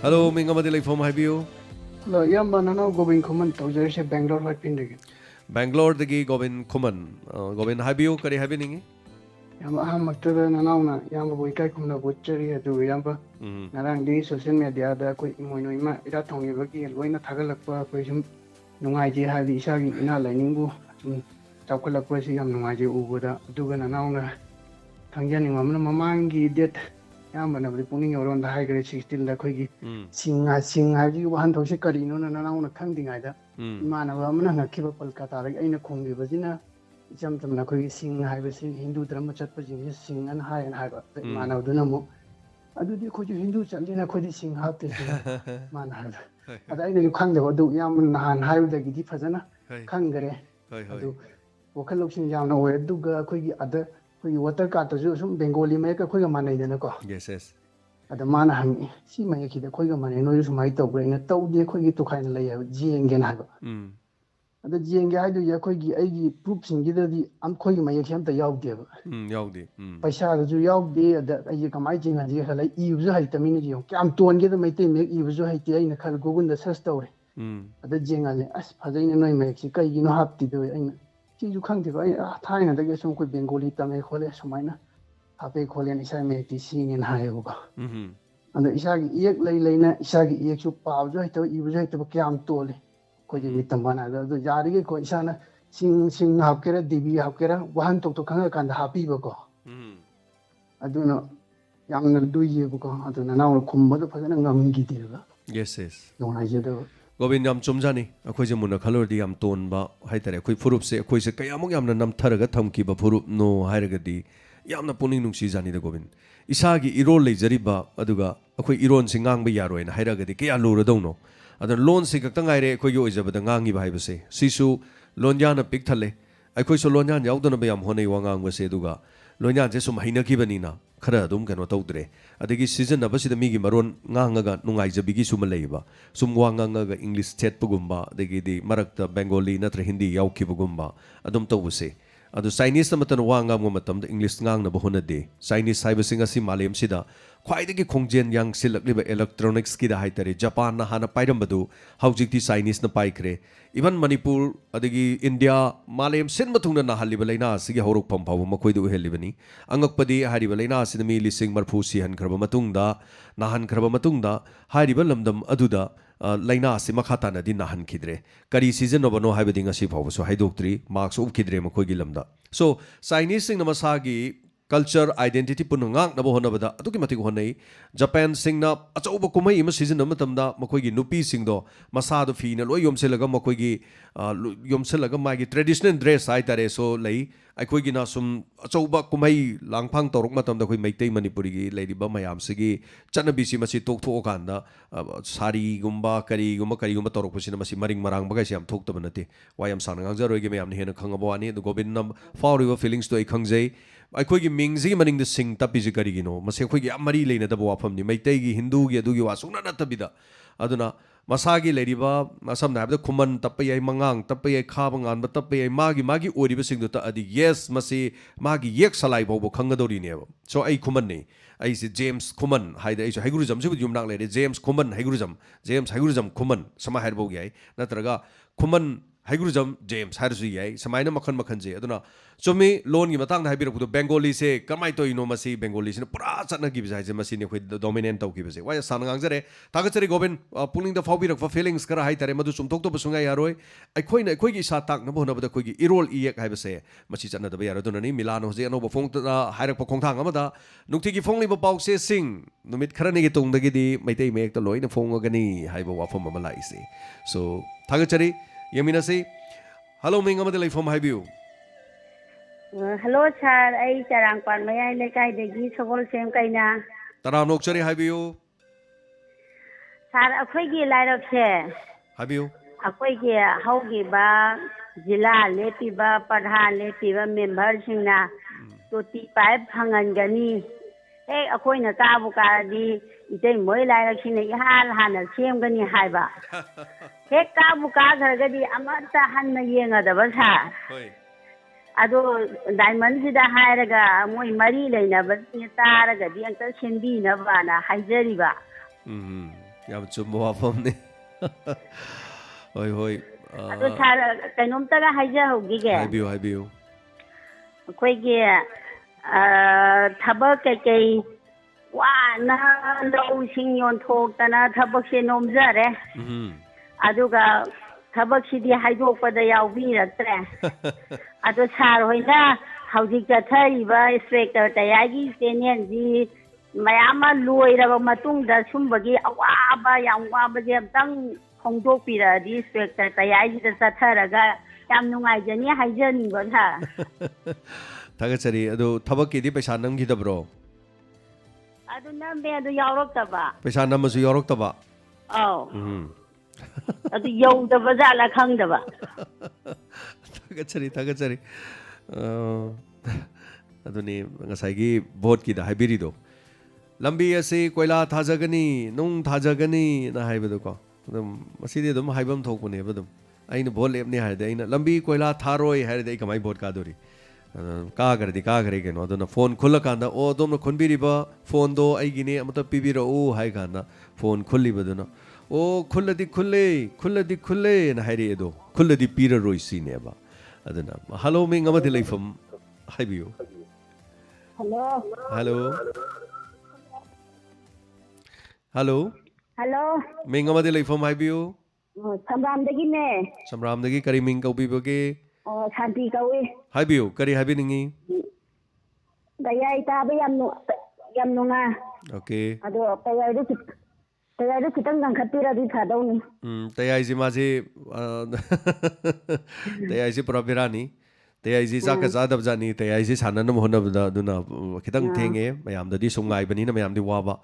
Hello, Ming amadi leifom haibiyo. Hello, yamba nana Govind Khuman tawjarise Bangalore Whitepindagi. Bangalore dagi Govind Khuman. Govind haibiyo kari haibiningi? Yamba ahamaktada nanauna yamba boikai khumna butchari adu yamba narang di social media da koi imoino ima ira thongi loina thagalakpa koi sum nungaiji hali isagi ina lainingbu sum chawkhalakpa si yam nungaiji ubuda aduga nanauna thangjani mamna mamangi date yamba na bri puning yoron da hai gre 16 da khoi gi singa ji wahan thosi karino na nanauna khangdingai da imana ba amna ngakhiba kolkata ra aina khonggi bajina jam jam na khoi sing hai ba si hindu dharma chatpa jing sing an hai ba imana duna mo adu di khoi hindu chalina khoi sing hapte mana ha ada aina khang da adu yam nahan hai da gi di fajana khang gare adu wakal lokshin jam na we adu ga khoi gi ada khoi water ka ta ju sum bengali mai ka khoi ga manai da na ko yes yes ada mana hangi si mai ki da khoi ga manai no ju sumai taw bre na taw de khoi gi tu khai na lai ya jeng gen ha ba ada jeng ga du ya khoi gi ai gi proof sing gi da di am khoi gi mai ki am ta yaw de ba yaw de paisa da ju yaw de ada ai gi kamai jing ha ji ha lai i ju hai ta min ji kam ton gi da mai te me i ju hai te ai na khal google da search taw re ada jeng ale as phajai na noi mai si kai gi no hap ti do ai na chi ju khang de ba ai thai na da ge sum khoi bengali ta me khole sumai na hape kholen isa me ti sing in hai ba anda isa gi ek lai lai na isa gi ek su pa ju hai to i ju hai to kyam to le ko ji mitam bana da do jari ge ko isa na sing hap kera dibi hap kera wahan tok to khang kan da happy ba ko adu no yang na du ye ba ko adu na na khum ba do phajana ngam gi ti ba yes yes no hai je do Govind yam chumjani akhoi je munna khalordi yam ton ba haitare akhoi furup se akhoi se kayamuk yamna namtharaga thamki ba furup no hairagadi yamna puning nungsi jani da Govind isagi irol leijariba aduga akhoi iron singang ba yaroina hairagadi kaya luradawno adan loan se kakta ngaire akhoi gi oijabada ngangi ba haibase sisu lonjana pik thale akhoi so lonjan yaudana ba yam honei wangang ba se duga lonjan je sum haina ki banina khara dum kano tawdre adigi season na basida migi maron ngangaga nungai jabigi suma leiba sum wangangaga english chat pugumba adigi di marakta bengali natra hindi yauki pugumba adum tawuse adu chinese namatan wanga mo matam da english ngang na bahuna de chinese cybersing asi malem sida khwaidagi khongjen yang silakliba electronics ki da haitare japan na hana pairam badu haujikti chinese na paikre even manipur adigi india malem sin mathungna na haliba leina sigi horok pham phaw makhoi du helibani angakpadi hariba leina sidami lising marphu si han khraba matungda nahan khraba matungda hariba lamdam aduda laina si makhata na din nahan khidre kari season no bano haibadi ngasi phaw so haidoktri marks of khidre makhoi gi lamda so chinese sing namasagi culture identity punungang nabo honabada atuki matik honai japan singna achauba kumai ima season namatamda makoi gi nupi singdo masa do fi na loi yomselaga makoi gi yomselaga magi traditional dress ai tare so lei aikoi gi na sum achauba kumai langphang torok matamda koi maitei manipuri gi leiriba mayam sigi chanabi si masi tok thok kanda sari gumba kari gumba torok pusina masi maring marang bagai siam thok tabanate wayam sanang jaroi gi mayam ni hena khangabawani do gobinam fauriba feelings to ikhangjai ꯑꯩꯈꯣꯏꯒꯤ ꯃꯤꯡꯁꯤꯒꯤ ꯃꯅꯤꯡꯗ ꯁꯤꯡ ꯇꯞꯄꯤꯁꯤ ꯀꯔꯤꯒꯤꯅꯣ ꯃꯁꯤ ꯑꯩꯈꯣꯏꯒꯤ ꯌꯥꯝ ꯃꯔꯤ ꯂꯩꯅꯗꯕ ꯋꯥꯐꯝꯅꯤ ꯃꯩꯇꯩꯒꯤ ꯍꯤꯟꯗꯨꯒꯤ ꯑꯗꯨꯒꯤ ꯋꯥ ꯁꯨꯡꯅ ꯅꯠꯇꯕꯤꯗ ꯑꯗꯨꯅ masagi leriba masam na habda kuman tappa yai mangang tappa yai khaba ngan ba tappa yai magi oriba singdo ta adi yes masi magi yek salai bo khangadori ne so ai kuman ne ai se James kuman haida ai so haigurujam se yum nak le James kuman haigurujam kuman sama hairbo yai natraga kuman haigurujam James hairusu yai samaina makhan je aduna chomi loan gi matang haibir pudo Bengali se kamai to ino masi Bengali se pura chatna gi bijai je masi ne khoi dominant tau gi bise wa sanang jare tagachari goben pulling the fawbir for feelings kara hai tare madu sumthok to busunga yaroi ai khoi gi sa tak na bona bada khoi gi irol iek hai bise masi chatna da yaro duna ni milan hoje ano bofong ta hairak pa khongthang amada nukti gi phongli ba pau se sing numit khara ni gi tung da gi di maitei mek to loina phong gani hai ba wa phom ma lai se so tagachari yamina se hello ming amada lai phom hai biu hello sir ai charang pan mai ai le kai de gi sogol sem kai na taram nok chari hai biu sir akhoi gi lai rak se hai biu akhoi gi hau gi ba jila le pi ba padhan le pi ba member sing na to ti pai phangan gani e akhoi na ka bu ka di itei moi lai rak sing ne hal han sem gani hai ba he ka bu ka gar ga di amata han na yenga da ba sa hoi ado diamond sida hairaga moi mari leina ba taraga di anka sendi na bana haijari ba yam chumbo afam ne hoi ado sara kainom taga haija hogi ge hai biu koi ge thabak kai wa na lo sing yon thok tana thabak se nom jare aduga thabak sidi haidokpada yaubiratre ado sar hoina haujik chathariba inspector tayagi senior ji mayama loiraba matung da sumbagi awaba yam waba je amtang khongdokpira di inspector tayagi da chatharaga yam nungai jani haijani ba tha tagachari ado thabak ki di paisa nam gi dabro ado nambe ado yaurok taba paisa nam su yaurok taba aw adu yaudaba jala khangdaba tagachari aduni ngasai gi vote ki da haibiri do lambi ase koila thajagani nung thajagani na haibado ko adum masidi dum haibam thokune badum aina vote lepne haide aina lambi koila tharoi haide ai kamai vote ka dori ka gare ke no aduna phone khula kanda o dom khonbiri ba phone do ai gine amata pibira o hai kanda phone khulli baduna o khulladi khulle na hairi edo khulladi pira roi sine ba aduna hello ming amadi laifam haibiu hello ming amadi laifam haibiu samram dagi kari ming kaubi bage shanti kawi haibiu kari haibi ningi dayai ta ba yam nunga okay ado tayai kitang nang khatira di thadau ni tayai ji maji tayai ji probirani tayai ji zaka zadab jani tayai ji sanan mo honabda duna kitang thenge mayam da di sungai bani na mayam di waba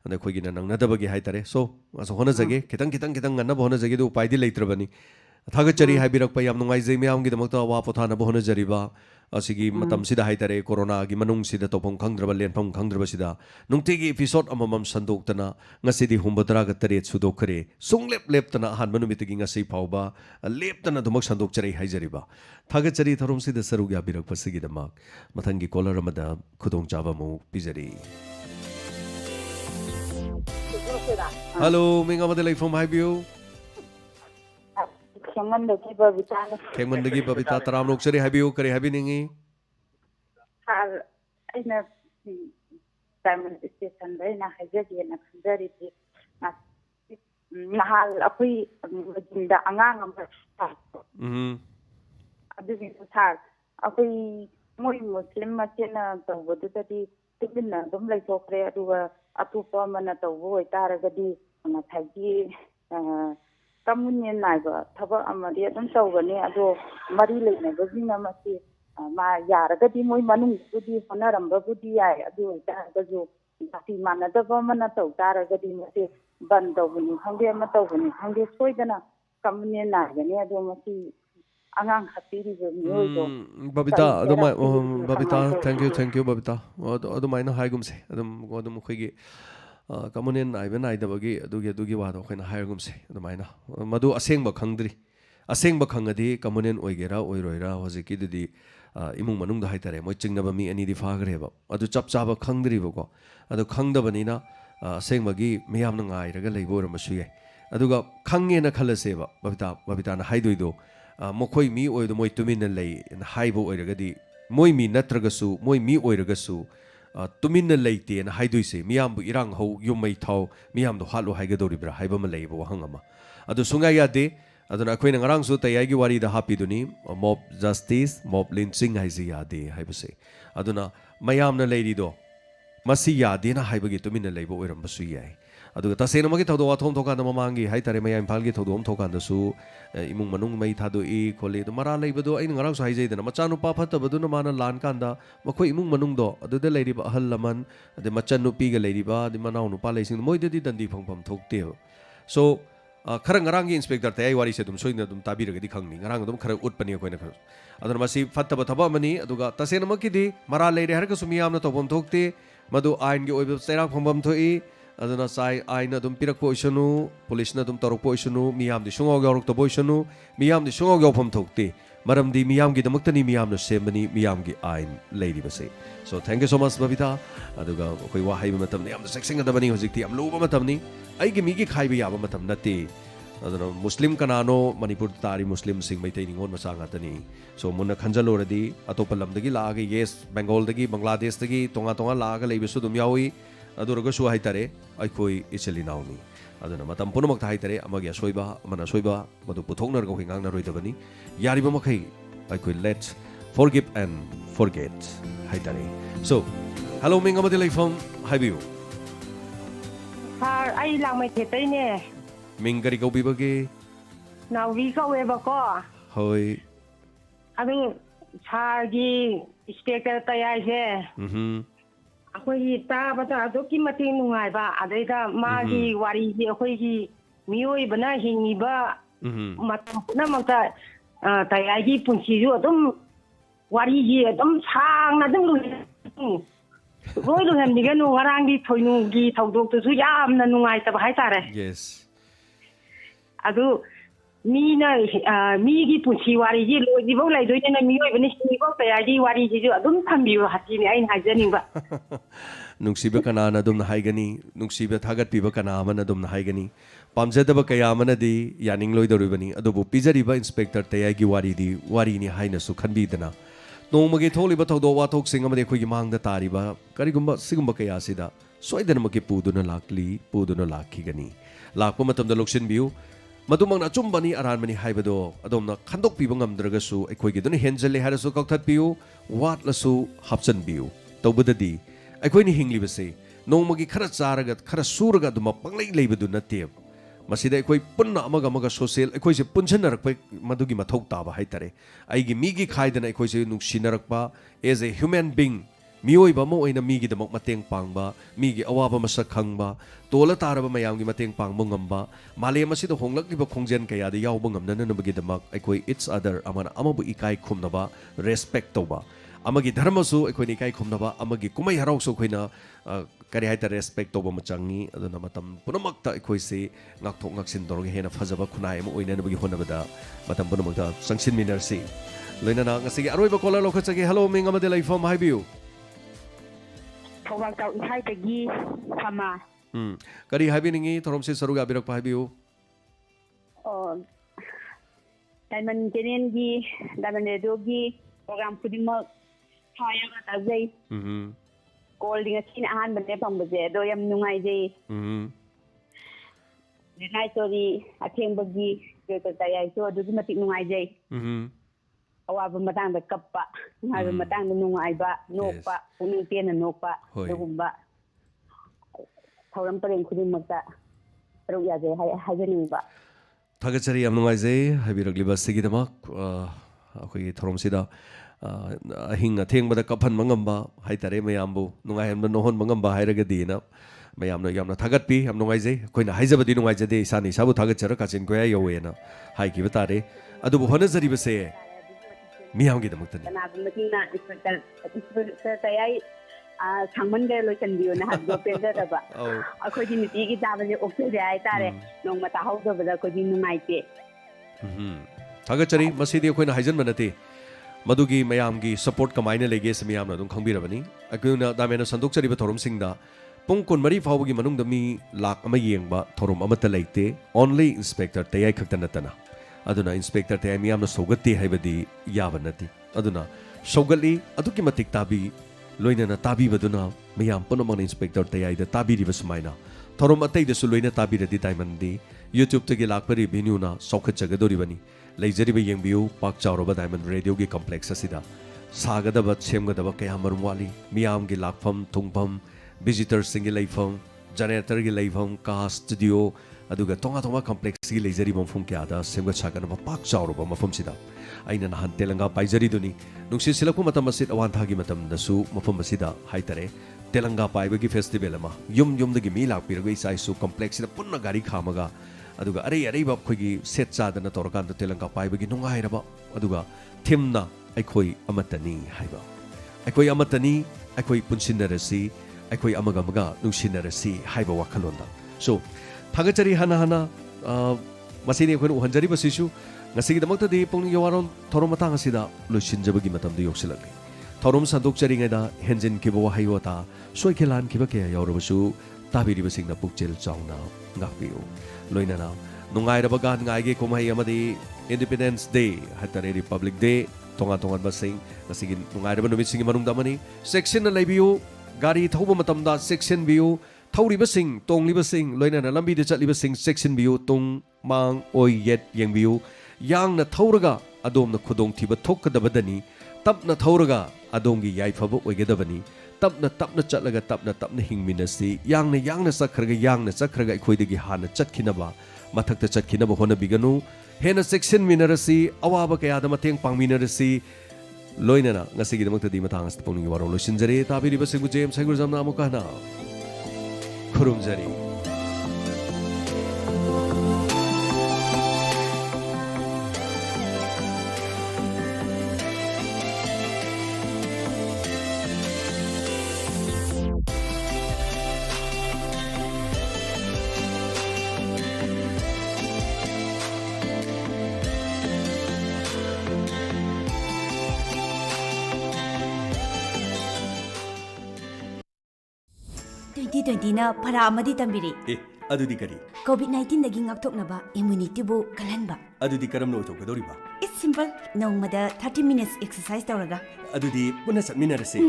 ane khoi gi nang na dabagi hai tare so aso hona jage kitang nganna hona jage du upai di leitrabani thagachari haibirak pa yam nungai jai mayam gi damakta wa pothana bo hona jariba asigi matam sida hai tare corona gi manung sida topong khangdraba lenpham khangdraba sida nungti gi episode amamam sandok tana ngasidi humbadra ga tare sudok khare sunglep tana han manumit gi ngasai phauba lep tana dumak sandok chari hai jariba thagachari tharum sida saru gi abirak pasigi damak mathangi caller amada khudong chaba mu pijari hello minga madalai from haibiu Khengmandagi babita taram lok chari habiu kare habi ningi aina diamond station dai na haje na khanjari ti nahal akhui jinda angang am adugi thar akhui moi muslim machena tawdu tadi tinna dum lai thokre aduga atupa mana tawbo itaragadi na thagi communion naiba thaba amadi adum sawgani ado mari leina bajina masi ma yaragadi moi manung budi honaramba budi ai adu itagaju ati manadaba mana taw taragadi masi bandawni hangge ma tawni hangge soidana communion naigani ado masi angang khapiri jo miojo babita aduma babita thank you babita aduma ina haigum se adum khoi gi ꯀꯃꯨꯅꯦꯟ ꯅꯥꯏꯕ ꯅꯥꯏꯗꯕꯒꯤ ꯑꯗꯨꯒꯤ ꯋꯥꯗꯣ ꯑꯩꯈꯣꯏꯅ ꯍꯥꯏꯔꯒꯨꯝꯁꯦ ꯑꯗꯨꯃꯥꯏꯅ ꯃꯗꯨ ꯑꯁꯦꯡꯕ ꯈꯪꯗ꯭ꯔꯤ ꯑꯁꯦꯡꯕ ꯈꯪꯉꯗꯤ ꯀꯃꯨꯅꯦꯟ ꯑꯣꯏꯒꯦꯔꯥ ꯑꯣꯏꯔꯣꯏꯔꯥ ꯍꯧꯖꯤꯛꯀꯤꯗꯨꯗꯤ ꯏꯃꯨꯡ ꯃꯅꯨꯡꯗ ꯍꯥꯏꯇꯥꯔꯦ ꯃꯣꯏ ꯆꯤꯡꯅꯕ ꯃꯤ ꯑꯅꯤꯗꯤ ꯐꯥꯈ꯭ꯔꯦꯕ ꯑꯗꯨ ꯆꯞ ꯆꯥꯕ ꯈꯪꯗ꯭ꯔꯤꯕꯀꯣ ꯑꯗꯨ ꯈꯪꯗꯕꯅꯤ나 ꯑꯁꯦꯡꯕꯒꯤ ꯃꯤꯌꯥꯝꯅ ꯉꯥꯏꯔꯒ ꯂꯩꯕ ꯑꯣꯏꯔꯝꯕꯁꯨ ꯌꯥꯏ ꯑꯗꯨꯒ ꯈꯪꯉꯦꯅ ꯈꯜꯂꯁꯦꯕ ꯕꯕꯤꯇꯥꯅ ꯍꯥꯏꯗꯣꯏꯗꯣ ꯃꯈꯣꯏ ꯃꯤ ꯑꯣꯏꯗꯣ ꯃꯣꯏ ꯇꯨꯃꯤꯟꯅ ꯂꯩꯅ ꯍꯥꯏꯕ ꯑꯣꯏꯔꯒꯗꯤ ꯃꯣꯏ ꯃꯤ ꯅꯠꯇ꯭ꯔꯒꯁꯨ ꯃꯣꯏ ꯃꯤ ꯑꯣꯏꯔꯒꯁꯨ ꯇꯨꯃꯤꯟꯅ ꯂꯩꯇꯦꯅ ꯍꯥꯏꯗꯣꯏꯁꯦ ꯃꯤꯌꯥꯝꯕꯨ ꯏꯔꯥꯡ ꯍꯧ ꯌꯨꯝꯃꯩ ꯊꯥꯎ ꯃꯤꯌꯥꯝꯗꯣ ꯍꯥꯠꯂꯣ ꯍꯥꯏꯒꯗꯧꯔꯤꯕ꯭ꯔꯥ ꯍꯥꯏꯕ ꯑꯃ ꯂꯩꯌꯦꯕ ꯋꯥꯍꯪ ꯑꯃ ꯑꯗꯨ ꯁꯨꯡꯌꯥ ꯌꯥꯗꯦ ꯑꯗꯨꯅ ꯑꯩꯈꯣꯏꯅ ꯉꯔꯥꯡꯁꯨ ꯇꯌꯥꯏꯒꯤ ꯋꯥꯔꯤꯗ ꯍꯥꯞꯄꯤꯗꯨꯅꯤ ꯃꯣb ꯖꯁꯇꯤꯁ ꯃꯣb ꯂꯤꯟꯆꯤꯡ ꯍꯥꯏꯁꯤ ꯌꯥꯗꯦ ꯍꯥꯏꯕꯁꯦ ꯑꯗꯨꯅ ꯃꯌꯥꯝꯅ ꯂꯩꯔꯤꯗꯣ ꯃꯁꯤ ꯌꯥꯗꯦꯅ ꯍꯥꯏꯕꯒꯤ ꯇꯨꯃꯤꯟꯅ ꯂꯩꯕ ꯑꯣꯏꯔꯝꯕꯁꯨ ꯌꯥꯏ ꯑꯗꯨꯒ ꯇꯁꯦꯡꯅꯃꯛꯀꯤ ꯊꯧꯗꯣꯛ ꯋꯥꯊꯣꯛ ꯊꯣꯛꯀꯥꯟꯗ ꯃꯃꯥꯡꯒꯤ ꯍꯥꯏꯇꯥꯔꯦ ꯃꯌꯥꯏ ꯏꯝꯐꯥꯜꯒꯤ ꯊꯧꯗꯣꯛ ꯑꯃ ꯊꯣꯛꯀꯥꯟꯗꯁꯨ ꯏꯃꯨꯡ ꯃꯅꯨꯡ ꯃꯩ ꯊꯥꯗꯣꯛꯏ ꯈꯣꯠꯂꯤ ꯑꯗꯨ ꯃꯔꯥ ꯂꯩꯕꯗꯣ ꯑꯩꯅ ꯉꯔꯥꯡꯁꯨ ꯍꯥꯏꯖꯩꯗꯅ ꯃꯆꯥꯅꯨꯄꯥ ꯐꯠꯇꯕꯗꯨꯅ ꯃꯥꯅ ꯂꯥꯟ ꯀꯥꯟꯗ ꯃꯈꯣꯏ ꯏꯃꯨꯡ ꯃꯅꯨꯡꯗꯣ ꯑꯗꯨꯗ ꯂꯩꯔꯤꯕ ꯑꯍꯜ ꯂꯃꯟ ꯑꯗꯩ ꯃꯆꯟꯅꯨꯄꯤꯒ ꯂꯩꯔꯤꯕ ꯑꯗꯩ ꯃꯅꯥꯎ ꯅꯨꯄꯥ ꯂꯩꯁꯤꯡꯗꯣ ꯃꯣꯏꯗꯗꯤ ꯗꯟꯗꯤ ꯐꯪꯐꯝ ꯊꯣꯛꯇꯦꯕ ꯁꯣ खर ngaranggi inspector tayai wari se dum soina dum tabiragadi khangni ngarang dum khara utpani koina khar aduna masi fattaba thaba mani aduga tasena makidi mara leire har ka sumiyamna tobam thokte madu ain gi oibe serak phambam thoi aduna sai aina dum pirak poisanu police na dum tarok poisanu miyam di shungog yorok to poisanu miyam di shungog yopam thokte maram di miyam gi damuktani miyam no semani miyam gi ain leiri base so thank you so much babita aduga koi wa haiba matam yam sexing adabani hojikti am luba matam ni aigi migi khaiba yaba matam nate aduna muslim kanano manipur tari muslim sing maitai ningon masa ngatani so munna khanjaloradi atopa lamdagi laaga yes bengal dagi bangladesh dagi tonga tonga laaga leibesu dum yawi aduraga su haitare aikoi icheli nauni aduna matam punamak haitare amagi asoiba amana soiba madu puthoknar go hingang na roidabani yariba makai aikoi let's forgive and forget haitare so hello mingamadi leifam haibiu Sir, ay lang may kitay ni. Mingari kau bibagi. Nawi ka weba ko. Hoy. Ado sagi inspector tayay siya. Ako ita bata ado kimating nungay ba. Adayda magi wari si ako miyoy ba na hingi ba. Matampo na magta tayay si punsiyo adum wari si adum sang na adum Roy lo hem diga no ngarang di thoinu gi thodok tu su yam na nungai ta hai ta re yes adu mi na mi gi punchi wari ji lo ji bo lai doi na mi oi bani ni bo ta ya ji wari ji ju adum thambi ba hati ni ai hajaning ba nungsiba kana na dum na haigani nungsiba thagat piba kana amana dum na haigani pamjadaba kaya amana di yaning loi doribani adubu pijari ba inspector tayai gi wari ni haina su khanbi dana नोंमगे थोलिबा थौदो वाथोक सिंग अमदे खोगी मांगदा तारिबा करिगुम्बा सिगुम्बा कया सिदा सोइदनमगे पुदुना लाखिगनी Lakhpa मतमदा Locsin बिउ मदुमंगना चुम्बनी अरानमनी हाइबदो अदोमना खंदोक पिबा ngamdragasu अखोगी दुन हेंजले हारसु कौथत पिउ वाटलसु हापचन बिउ तौबददी अखोइनि हिंगलिबसे नोंमगे खरा चारगा खरा सुरगा दुमा पंगलै लेबदु नते मसीदा अखोई पुन्ना अमगा सोशल अखोइसे पुनसनरक मदुगी मथौ ताबा हाइतरे आइगी मीगी खाइदना अखोइसे नुक्सिनरकपा एज ए ह्यूमन बीइंग मियोइबा मो ओइना मीगी दमक मतेंग पांगबा मीगी अवाबा मसक खंगबा तोला तारबा मयामगी मतेंग पांगबो ngamba मालेम मसीदा होंगलक्लिबा खोंजेन कयादा यावबा ngamnanabagi damak अखोइ इट्स अदर अमना अमबु इकाई खुमनबा रेस्पेक्ट तौबा अमगी धर्मसु अखोइनि इकाई खुमनबा अमगी कुमै हराउसु अखोइना करी हाइता रेस्पेक्ट तौबा मचंगी अदुना मतम पुनमक्ता अखोइसे ngakthok ngaksin dorog hena fajaba khunai am oinanabagi honabada matam punamakta sangsin minersi loinana ngasigi aroiba kola lokhachagi hello mingamade laifam haibiu Thawang tau ihai tagi sama kari haibiningi thoromse saruga abirak haibiu Diamond Channel gi Diamond Radio gi program khudimak thayaga tazai Calling asin ahan bane pambaje do yam nungai jai Dinai sorry atheng bagi ke tayai so adu matik nungai jai awaba matang da kappa ngai matang da nungai ba nokpa puning ten na nokpa dugumba thauram pareng khudimakta ru ya jai hajaning ba thagachari yam nungai jai habirakliba sigidamak akhoi thoromsida ahing athengbada kaphan mangamba haitare mayambu nungai hamna nohon mangamba hairagadina mayamna yamna thagatpi yam nungai jai koina haijabadi nungai jade isani sabu thagachara kachin goya yowena haiki batare adubu honajari base miyamgi damuktani kana matina inspector tayai 상문대 로션비오나 하도 뺀다봐. 아코지 니티기 잡아지 옥토리 아이따레 농마 타하우더보다 코지 누마이테. थागतचरी Masidi अखोइना Huygens बनते मदुगी मयामगी support कमाइना लेगे समियामना दुम खंगबिरबनी अखोइना दामेना संदोकचरीबा थोरमसिंगदा पुंग 24 फावगी मनुंगदा मी लाख अमा येंगबा थोरम अमता लेते only inspector तयाई खक्ता नतना अदुना इंस्पेक्टर तयाई मियामना सोगत्ते हाइबदी याबा नति अदुना सोगली अदुकी मतिक ताबी लोइना ताबीबदुना मियाम पुनमन इंस्पेक्टर तयाईदा ताबीरिबा सुमाइना थोरम अतैदसु लोइना ताबीरदी डायमंडी यूट्यूब तगी लाखपरी भिन्यूना सौखतजगदोरिबनी लेजरीब येंबियु पाक चावरब डायमंड रेडियो की कॉम्प्लेक्स असिदा सागदब सेमगदब कया मरम वाली मियाम की लाखफम थुंगफम विजिटर सिंग लेफम जनरेटर की लेफम का स्टूडियो अदुगा तोंगा तोंगा कॉम्प्लेक्स की लेजरी मफम क्यादा सेमग छागन पाक चावरब मफम सिदा अइना नहान तेलंगा पाइजरी दुनी नुंसी सिलकु मतम मसिद अवांथागी मतम नसु मफम मसिदा हाइतरे तेलंगा पाइबगी फेस्टिवल अमा युम युमदगी मी लाकपिरगो इसाइसु कॉम्प्लेक्स सिदा पुन्ना गाड़ी खामगा अदुगा अरे अरेबा अखोइगी सेट चादना तौरकान तेलंगा पाइबगी नुंगाइरबा अदुगा थिमना अखोइ अमतनी हाइबा अखोइ अमतनी अखोइ पुनसिनरसी अखोइ अमगमगा नुंसिनरसी हाइबा वाखलोंदा सो थागचरी हना हना मसिनी अखोइ उहंजरी बसिसु ngasigidamakta pung yawaron thorom matang asida loisinjabagi matamda yoksilakli thorom sandokcharingada henjin kiba wahayota soikelan kiba kaya yawrabasu tabiribasingna pukchel chauna ngakpiu loinana nungairaba gan ngaige kumai amadi Independence Day hatare Republic Day tonga tonga basing nasigin nungairaba numitsingi manungdamani section na laibiu gari thauba matamda section biu thauribasing tonglibasing loinana lambi de chatlibasing section biu tung mang oi yet yengbiu यांगना थौरगा अदोमना खुदोंग थिबा थोकदबदनी तपना थौरगा अदोंगी याइफबो ओइगदबनी तपना तपना चलगा तपना हिंगमिनसी यांगना चखरगा इखोइदगी हाना चटखिनबा मथक्ता चटखिनबा होना बिगनु हेना section मिनरसी अवाबा कयादा मतेंग पांगमिनरसी लोइनना ngasigidamakta matang as pungni waro losinjare tabiriba singu james sagurjamna amukana khurumjari Dina para amadi tambiri. Adudi kari. COVID-19 dagi ngakthoknaba immunity bu kalanba. Adudi karam no thokadoriba. It's simple. Nongmada 30 minutes exercise tawraga. Adudi punna satminarase.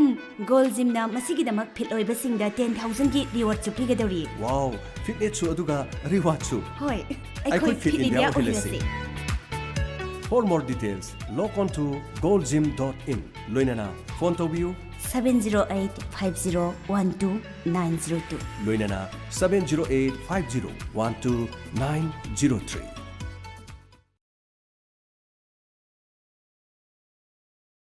Goal gym na masigidamak fit oibasingda 10,000 ki reward chu pigadori. Wow, fitness chu aduga reward chu. Hoi. I fit India ohilase. For more details, log on to goalgym.in. Loinana phone to view 708-50-12902. Loinana 708-50-12903.